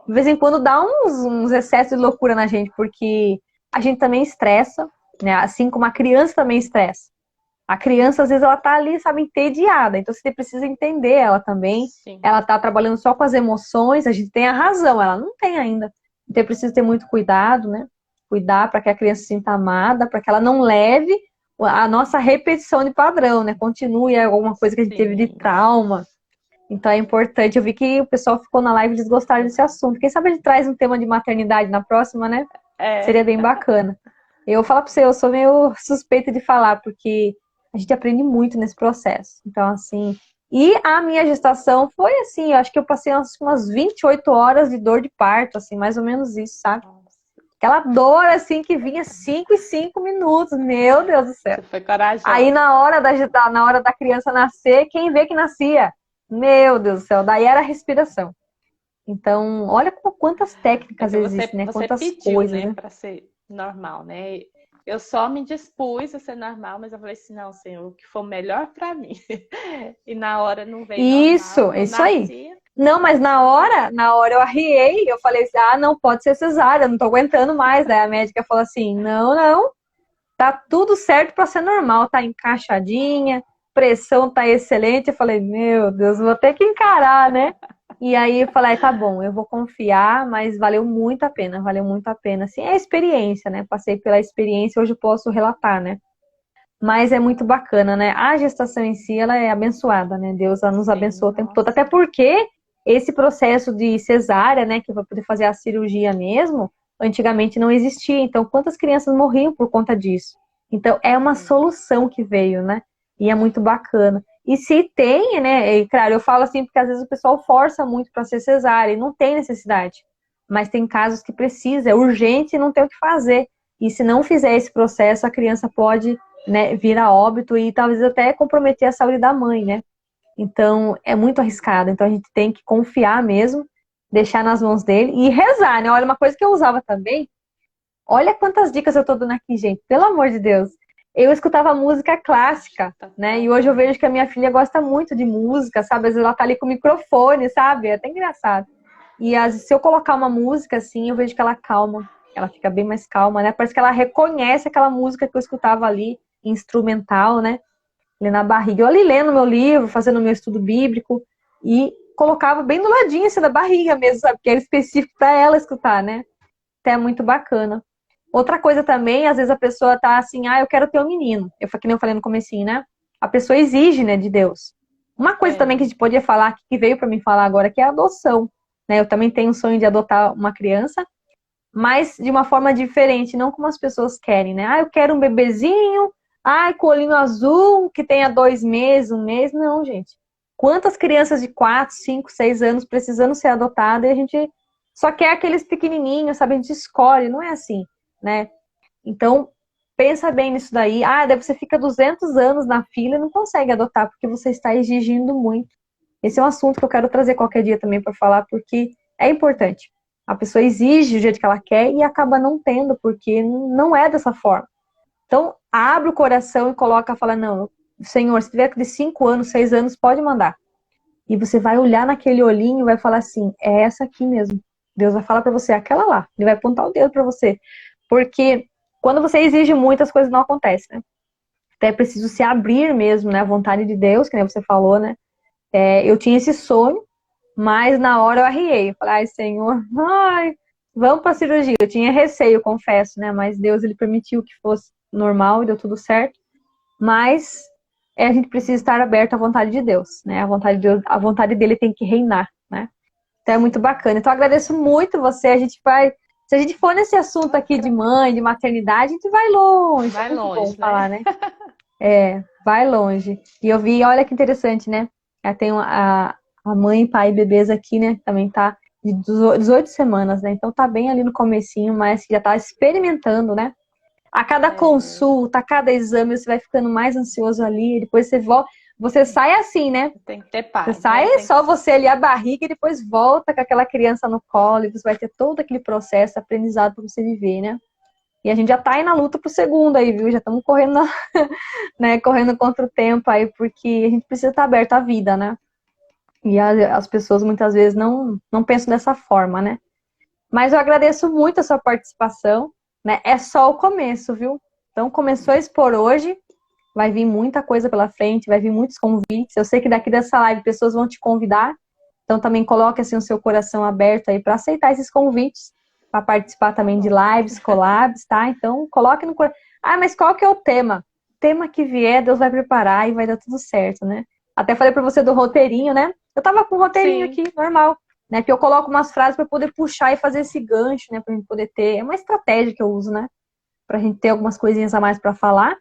De vez em quando dá uns excessos de loucura na gente, porque a gente também estressa, né? Assim como a criança também estressa. A criança, às vezes, ela tá ali, sabe, entediada. Então, você precisa entender ela também. Sim. Ela tá trabalhando só com as emoções. A gente tem a razão, ela não tem ainda. Então, precisa ter muito cuidado, né? Cuidar para que a criança se sinta amada, para que ela não leve a nossa repetição de padrão, né? Continue alguma coisa que a gente teve de trauma. Então, é importante. Eu vi que o pessoal ficou na live e eles gostaram desse assunto. Quem sabe a gente traz um tema de maternidade na próxima, né? Seria bem bacana. Eu vou falar para você, eu sou meio suspeita de falar, porque a gente aprende muito nesse processo. Então, assim... E a minha gestação foi assim, eu acho que eu passei umas 28 horas de dor de parto, assim, mais ou menos isso, sabe? Aquela dor, assim, que vinha 5 e 5 minutos, meu Deus do céu. Você foi corajosa. Aí, na hora da criança nascer, quem vê que nascia? Meu Deus do céu, daí era a respiração. Então, olha quantas técnicas existem, né? Quantas coisas, né? Para ser normal, né? Eu só me dispus a ser normal, mas eu falei assim, não, Senhor, o que for melhor para mim. E na hora não veio normal. Isso aí. Não, mas na hora eu arriei, eu falei assim, não, pode ser cesárea, não tô aguentando mais. Daí a médica falou assim, não, tá tudo certo para ser normal, tá encaixadinha, pressão tá excelente. Eu falei, meu Deus, vou ter que encarar, né? E aí eu falei, tá bom, eu vou confiar, mas valeu muito a pena, assim, é a experiência, né? Passei pela experiência, hoje eu posso relatar, né? Mas é muito bacana, né? A gestação em si, ela é abençoada, né? Deus nos abençoa o tempo todo, até porque esse processo de cesárea, né, que vai poder fazer a cirurgia mesmo, antigamente não existia, então quantas crianças morriam por conta disso? Então é uma solução que veio, né? E é muito bacana. E se tem, né, e claro, eu falo assim porque às vezes o pessoal força muito para ser cesárea e não tem necessidade. Mas tem casos que precisa, é urgente e não tem o que fazer. E se não fizer esse processo, a criança pode, né, vir a óbito e talvez até comprometer a saúde da mãe, né? Então, é muito arriscado. Então, a gente tem que confiar mesmo, deixar nas mãos dele e rezar, né? Olha, uma coisa que eu usava também, olha quantas dicas eu tô dando aqui, gente, pelo amor de Deus. Eu escutava música clássica, né? E hoje eu vejo que a minha filha gosta muito de música, sabe? Às vezes ela tá ali com o microfone, sabe? É até engraçado. E às vezes, se eu colocar uma música assim, eu vejo que ela calma. Ela fica bem mais calma, né? Parece que ela reconhece aquela música que eu escutava ali, instrumental, né? Ali na barriga. Eu ali lendo meu livro, fazendo meu estudo bíblico e colocava bem do ladinho, assim, da barriga mesmo, sabe? Que era específico para ela escutar, né? Então é muito bacana. Outra coisa também, às vezes a pessoa tá assim, eu quero ter um menino. Que nem eu falei no comecinho, né? A pessoa exige, né, de Deus. Uma coisa também que a gente podia falar, que veio para mim falar agora, que é a adoção, né? Eu também tenho o sonho de adotar uma criança, mas de uma forma diferente, não como as pessoas querem, né? Ah, eu quero um bebezinho, ai, com olhinho azul, que tenha 2 meses, um mês. Não, gente. Quantas crianças de 4, 5, 6 anos precisando ser adotadas e a gente só quer aqueles pequenininhos, sabe? A gente escolhe, não é assim, né? Então, pensa bem nisso daí. Ah, daí você fica 200 anos na fila e não consegue adotar, porque você está exigindo muito. Esse é um assunto que eu quero trazer qualquer dia também para falar, porque é importante. A pessoa exige o jeito que ela quer e acaba não tendo, porque não é dessa forma. Então, abre o coração e coloca, fala, não, Senhor, se tiver de 5 anos, 6 anos, pode mandar. E você vai olhar naquele olhinho e vai falar assim, é essa aqui mesmo. Deus vai falar para você, é aquela lá. Ele vai apontar o dedo para você. Porque quando você exige muito, as coisas não acontecem, né? Até é preciso se abrir mesmo, né? A vontade de Deus, que nem você falou, né? Eu tinha esse sonho, mas na hora eu arriei. Eu falei, ai, Senhor, ai, vamos para a cirurgia. Eu tinha receio, confesso, né? Mas Deus, ele permitiu que fosse normal e deu tudo certo. Mas a gente precisa estar aberto à vontade de Deus, né? A vontade dele tem que reinar, né? Então é muito bacana. Então eu agradeço muito você. Se a gente for nesse assunto aqui de mãe, de maternidade, a gente vai longe. Vai É muito longe, bom né? falar, né? Vai longe. E eu vi, olha que interessante, né? Eu tenho a mãe, pai e bebês aqui, né? Também tá de 18 semanas, né? Então tá bem ali no comecinho, mas já tá experimentando, né? A cada consulta, a cada exame, você vai ficando mais ansioso ali, depois você volta, você sai assim, né? Tem que ter paz. Você sai só você ali a barriga e depois volta com aquela criança no colo e você vai ter todo aquele processo aprendizado para você viver, né? E a gente já tá aí na luta pro segundo aí, viu? Já estamos correndo, né? Correndo contra o tempo aí, porque a gente precisa estar aberto à vida, né? E as pessoas muitas vezes não pensam dessa forma, né? Mas eu agradeço muito a sua participação, né? É só o começo, viu? Então começou a expor hoje, vai vir muita coisa pela frente, vai vir muitos convites. Eu sei que daqui dessa live pessoas vão te convidar, então também coloque assim o seu coração aberto aí para aceitar esses convites, para participar também de lives, collabs, tá? Então coloque no coração. Ah, mas qual que é o tema? O tema que vier, Deus vai preparar e vai dar tudo certo, né? Até falei para você do roteirinho, né? Eu tava com um roteirinho aqui, normal, né? Que eu coloco umas frases para poder puxar e fazer esse gancho, né? Pra gente poder ter. É uma estratégia que eu uso, né? Pra gente ter algumas coisinhas a mais para falar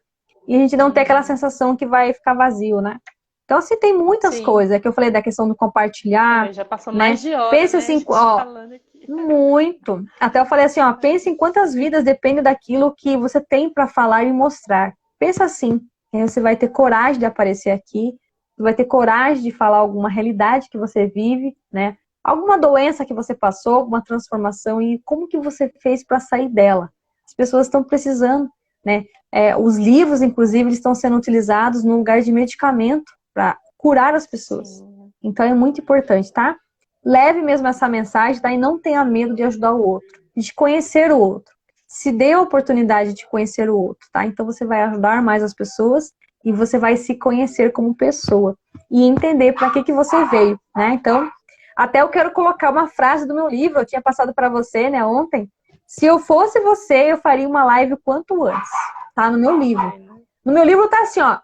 e a gente não ter aquela sensação que vai ficar vazio, né? Então, assim, tem muitas coisas. É que eu falei da questão do compartilhar. Já passou né? mais de hora, Pensa né, assim, ó, falando aqui. Muito. Até eu falei assim, ó, pense em quantas vidas depende daquilo que você tem para falar e mostrar. Pensa assim, você vai ter coragem de aparecer aqui, você vai ter coragem de falar alguma realidade que você vive, né? Alguma doença que você passou, alguma transformação e como que você fez para sair dela. As pessoas estão precisando, né? Os livros, inclusive, eles estão sendo utilizados no lugar de medicamento para curar as pessoas. Sim. Então é muito importante, tá? Leve mesmo essa mensagem, tá? E não tenha medo de ajudar o outro, de conhecer o outro. Se dê a oportunidade de conhecer o outro, tá? Então você vai ajudar mais as pessoas e você vai se conhecer como pessoa e entender para que você veio, né? Então, até eu quero colocar uma frase do meu livro, eu tinha passado para você, né, ontem. Se eu fosse você, eu faria uma live o quanto antes, tá? No meu livro. No meu livro tá assim, ó.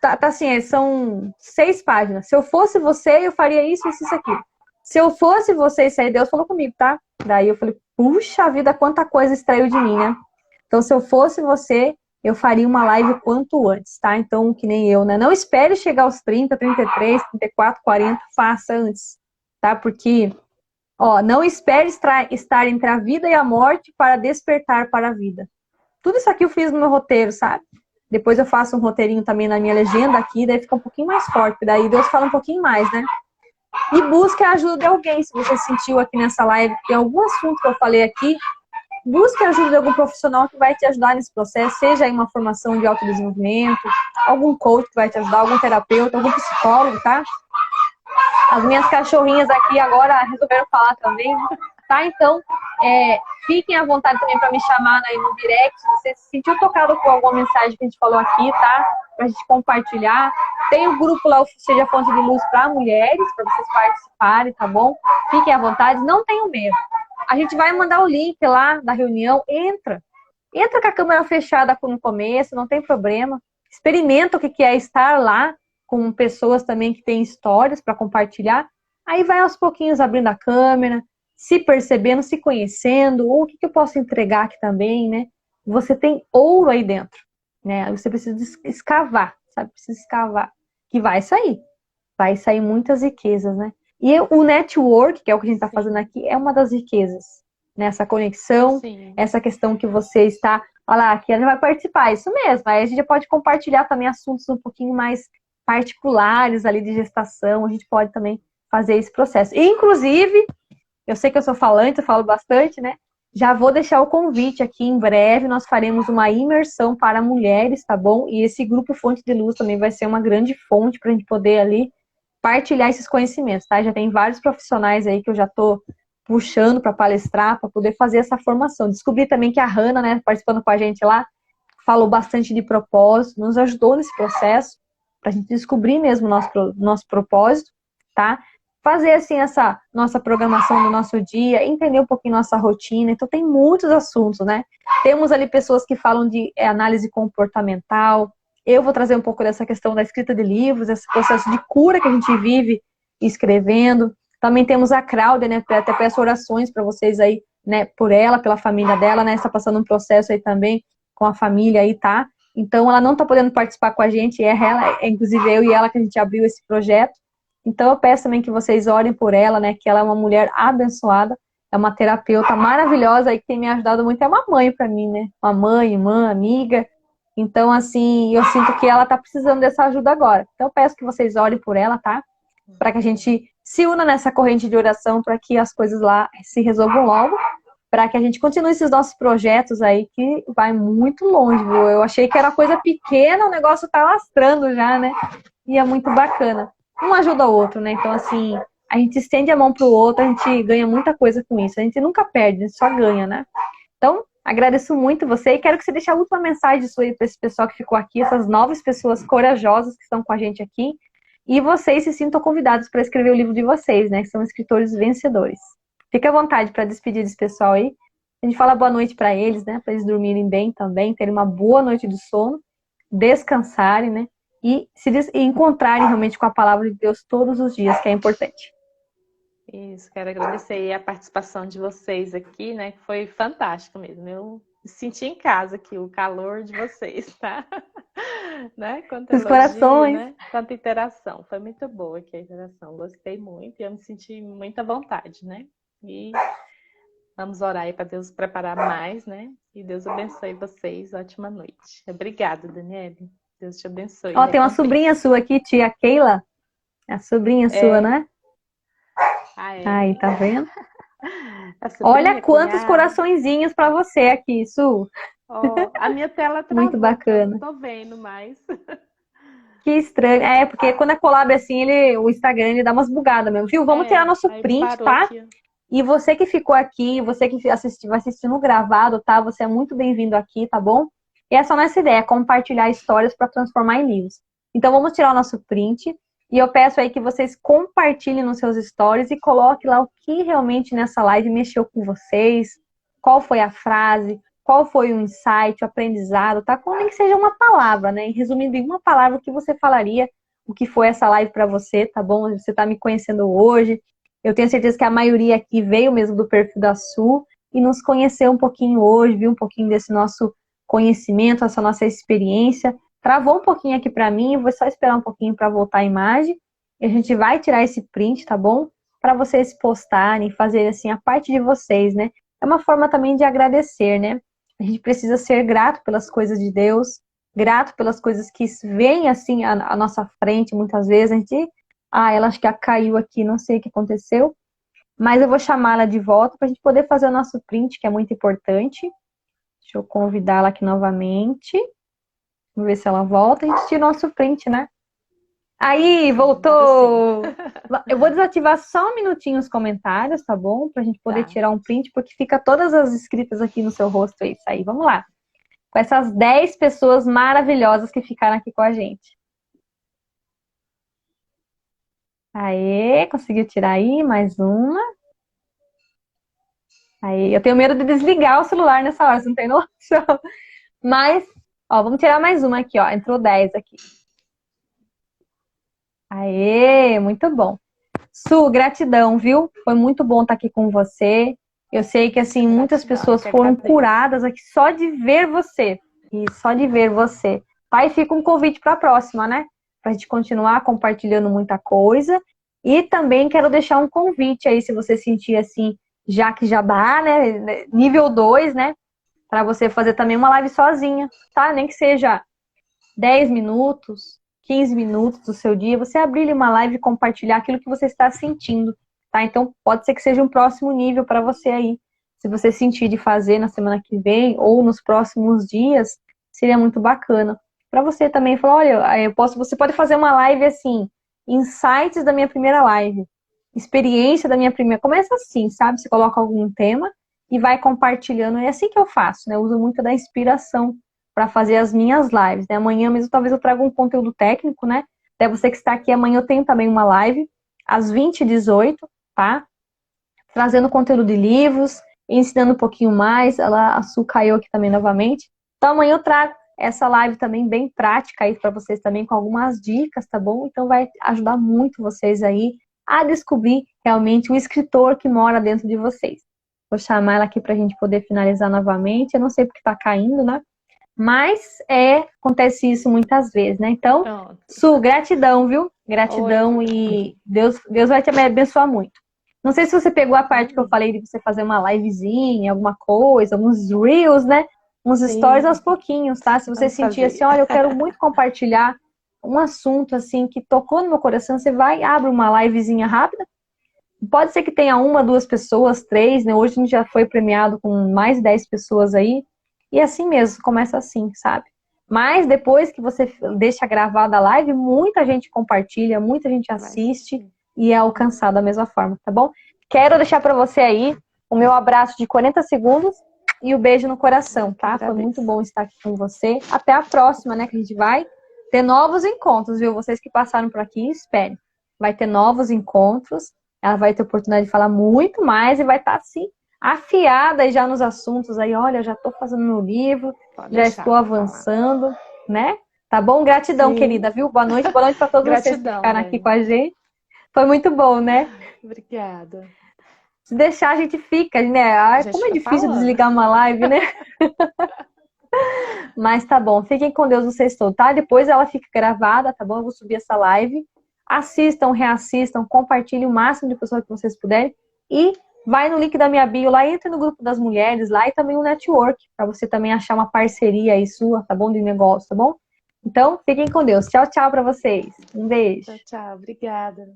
Tá assim, são 6 páginas. Se eu fosse você, eu faria isso, isso aqui. Se eu fosse você, isso aí Deus falou comigo, tá? Daí eu falei, puxa vida, quanta coisa extraiu de mim, né? Então, se eu fosse você, eu faria uma live o quanto antes, tá? Então, que nem eu, né? Não espere chegar aos 30, 33, 34, 40, faça antes, tá? Porque, ó, não espere estar entre a vida e a morte para despertar para a vida. Tudo isso aqui eu fiz no meu roteiro, sabe? Depois eu faço um roteirinho também na minha legenda aqui, daí fica um pouquinho mais forte, daí Deus fala um pouquinho mais, né? E busque a ajuda de alguém, se você sentiu aqui nessa live que tem algum assunto que eu falei aqui, busque a ajuda de algum profissional que vai te ajudar nesse processo, seja aí uma formação de autodesenvolvimento, algum coach que vai te ajudar, algum terapeuta, algum psicólogo, tá? As minhas cachorrinhas aqui agora resolveram falar também, tá? Então, fiquem à vontade também para me chamar aí no direct, se você se sentiu tocado com alguma mensagem que a gente falou aqui, tá? Pra gente compartilhar. Tem o grupo lá, o Seja Fonte de Luz para mulheres, para vocês participarem, tá bom? Fiquem à vontade, não tenham medo. A gente vai mandar o link lá da reunião, entra. Entra com a câmera fechada no começo, não tem problema. Experimenta o que é estar lá, com pessoas também que têm histórias para compartilhar. Aí vai aos pouquinhos abrindo a câmera, se percebendo, se conhecendo, ou o que eu posso entregar aqui também, né? Você tem ouro aí dentro, né? Você precisa escavar, sabe? Precisa escavar, que vai sair muitas riquezas, né? E o network, que é o que a gente está fazendo aqui, é uma das riquezas, né? Essa conexão, Sim. essa questão que você está, olha lá, que ela vai participar, isso mesmo. Aí a gente já pode compartilhar também assuntos um pouquinho mais particulares ali de gestação, a gente pode também fazer esse processo. E, inclusive, eu sei que eu sou falante, eu falo bastante, né? Já vou deixar o convite aqui, em breve nós faremos uma imersão para mulheres, tá bom? E esse grupo Fonte de Luz também vai ser uma grande fonte para a gente poder ali partilhar esses conhecimentos, tá? Já tem vários profissionais aí que eu já tô puxando para palestrar, para poder fazer essa formação. Descobri também que a Hanna, né, participando com a gente lá, falou bastante de propósito, nos ajudou nesse processo, para a gente descobrir mesmo o nosso propósito, tá? Fazer, assim, essa nossa programação do nosso dia, entender um pouquinho nossa rotina. Então, tem muitos assuntos, né? Temos ali pessoas que falam de análise comportamental. Eu vou trazer um pouco dessa questão da escrita de livros, esse processo de cura que a gente vive escrevendo. Também temos a Cláudia, né? Até peço orações para vocês aí, né? Por ela, pela família dela, né? Está passando um processo aí também com a família aí, tá? Então, ela não está podendo participar com a gente, inclusive eu e ela que a gente abriu esse projeto. Então, eu peço também que vocês orem por ela, né? Que ela é uma mulher abençoada, é uma terapeuta maravilhosa aí que tem me ajudado muito. É uma mãe para mim, né? Uma mãe, irmã, amiga. Então, assim, eu sinto que ela tá precisando dessa ajuda agora. Então, eu peço que vocês orem por ela, tá? Para que a gente se una nessa corrente de oração para que as coisas lá se resolvam logo, para que a gente continue esses nossos projetos aí, que vai muito longe, viu? Eu achei que era coisa pequena, o negócio tá lastrando já, né? E é muito bacana. Um ajuda o outro, né? Então, assim, a gente estende a mão pro outro, a gente ganha muita coisa com isso. A gente nunca perde, a gente só ganha, né? Então, agradeço muito você e quero que você deixe a última mensagem sua aí para esse pessoal que ficou aqui, essas novas pessoas corajosas que estão com a gente aqui. E vocês se sintam convidados para escrever o livro de vocês, né? Que são escritores vencedores. Fique à vontade para despedir desse pessoal aí. A gente fala boa noite para eles, né? Para eles dormirem bem também, terem uma boa noite de sono, descansarem, né? E e encontrarem realmente com a palavra de Deus todos os dias, que é importante. Isso, quero agradecer a participação de vocês aqui, né? Que foi fantástico mesmo. Eu me senti em casa aqui, o calor de vocês, tá? Né? Quanto Os elogio, corações. né? Quanta interação. Foi muito boa aqui a interação. Gostei muito e eu me senti muita vontade, né? E vamos orar aí para Deus preparar mais, né? E Deus abençoe vocês. Ótima noite. Obrigada, Daniele. Deus te abençoe. Ó, tem uma sobrinha sua aqui, tia Keila. É a sobrinha sua, né? Ah, é. Aí, tá vendo? Sobrinha, Olha quantos cunhada. coraçõezinhos para você aqui, Su. Oh, a minha tela travou, Muito bacana. eu não tô vendo mais. Que estranho. É, porque quando é collab assim, o Instagram ele dá umas bugadas mesmo. Viu? Vamos tirar nosso print, tá? Aqui. E você que ficou aqui, você que vai assistindo gravado, tá? Você é muito bem-vindo aqui, tá bom? E essa é a nossa ideia, compartilhar histórias para transformar em livros. Então vamos tirar o nosso print. E eu peço aí que vocês compartilhem nos seus stories e coloquem lá o que realmente nessa live mexeu com vocês, qual foi a frase, qual foi o insight, o aprendizado, tá? Como nem que seja uma palavra, né? Resumindo em uma palavra, o que você falaria, o que foi essa live para você, tá bom? Você tá me conhecendo hoje. Eu tenho certeza que a maioria aqui veio mesmo do perfil da Su e nos conheceu um pouquinho hoje, viu um pouquinho desse nosso conhecimento, essa nossa experiência. Travou um pouquinho aqui para mim, eu vou só esperar um pouquinho para voltar a imagem. E a gente vai tirar esse print, tá bom? Para vocês postarem, fazer assim a parte de vocês, né? É uma forma também de agradecer, né? A gente precisa ser grato pelas coisas de Deus, grato pelas coisas que vêm assim à nossa frente, muitas vezes. A gente, ela acho que caiu aqui, não sei o que aconteceu. Mas eu vou chamá-la de volta para a gente poder fazer o nosso print, que é muito importante. Deixa eu convidá-la aqui novamente. Vamos ver se ela volta. A gente tira o nosso print, né? Aí, voltou! Eu vou desativar só um minutinho os comentários, tá bom? Pra gente poder tirar um print, porque fica todas as escritas aqui no seu rosto. É isso aí, vamos lá. Com essas 10 pessoas maravilhosas que ficaram aqui com a gente. Aê, conseguiu tirar aí mais uma. Aí, eu tenho medo de desligar o celular nessa hora, você não tem noção. Mas, ó, vamos tirar mais uma aqui, ó. Entrou 10 aqui. Aê, muito bom. Su, gratidão, viu? Foi muito bom estar aqui com você. Eu sei que, assim, muitas Gratidão, eu pessoas que foram agradeço. curadas aqui só de ver você. E só de ver você. Tá? E fica um convite para a próxima, né? Para a gente continuar compartilhando muita coisa. E também quero deixar um convite aí, se você sentir assim, já que já dá, né? Nível 2, né? Para você fazer também uma live sozinha, tá? Nem que seja 10 minutos, 15 minutos do seu dia, você abrir uma live e compartilhar aquilo que você está sentindo, tá? Então, pode ser que seja um próximo nível para você aí. Se você sentir de fazer na semana que vem ou nos próximos dias, seria muito bacana. Para você também falar, olha, você pode fazer uma live assim, insights da minha primeira live, experiência da minha primeira. Começa assim, sabe? Você coloca algum tema e vai compartilhando. É assim que eu faço, né? Eu uso muito da inspiração para fazer as minhas lives, né? Amanhã mesmo talvez eu traga um conteúdo técnico, né? Até você que está aqui, amanhã eu tenho também uma live às 20h18, tá? Trazendo conteúdo de livros, ensinando um pouquinho mais. A Su caiu aqui também novamente. Então amanhã eu trago essa live também bem prática aí para vocês também com algumas dicas, tá bom? Então vai ajudar muito vocês aí a descobrir realmente o escritor que mora dentro de vocês. Vou chamar ela aqui para a gente poder finalizar novamente. Eu não sei porque está caindo, né? Mas acontece isso muitas vezes, né? Então, Pronto. Su, gratidão, viu? Oi. Gratidão e Deus vai te abençoar muito. Não sei se você pegou a parte que eu falei de você fazer uma livezinha, alguma coisa, alguns reels, né? Uns stories Sim, aos pouquinhos, tá? Se você vamos sentir fazer. assim, olha, eu quero muito compartilhar um assunto assim que tocou no meu coração, você vai, abre uma livezinha rápida. Pode ser que tenha uma, duas pessoas, três, né? Hoje a gente já foi premiado com mais de 10 pessoas aí. E assim mesmo, começa assim, sabe? Mas depois que você deixa gravada a live, muita gente compartilha, muita gente Vai assiste sim. e é alcançado da mesma forma, tá bom? Quero deixar para você aí o meu abraço de 40 segundos e o beijo no coração, Eu que tá? Foi muito agradeço. bom estar aqui com você. Até a próxima, né? Que a gente vai ter novos encontros, viu? Vocês que passaram por aqui, esperem. Vai ter novos encontros. Ela vai ter oportunidade de falar muito mais e vai estar assim afiada já nos assuntos aí, olha, já estou fazendo meu livro, Pode já deixar, estou vou falar. avançando, né? Tá bom? Gratidão, Sim. querida, viu? Boa noite para todos vocês que Gratidão, ficaram aqui com Dani. a gente. Foi muito bom, né? Obrigada. Se deixar, a gente fica, né? A Ai, gente como é fica difícil falando. desligar uma live, né? Mas tá bom, fiquem com Deus no sextou, tá? Depois ela fica gravada, tá bom? Eu vou subir essa live. Assistam, reassistam, compartilhem o máximo de pessoas que vocês puderem. E vai no link da minha bio lá, entra no grupo das mulheres lá e também o network, para você também achar uma parceria aí sua, tá bom? De negócio, tá bom? Então, fiquem com Deus. Tchau, tchau para vocês. Um beijo. Tchau, tchau. Obrigada.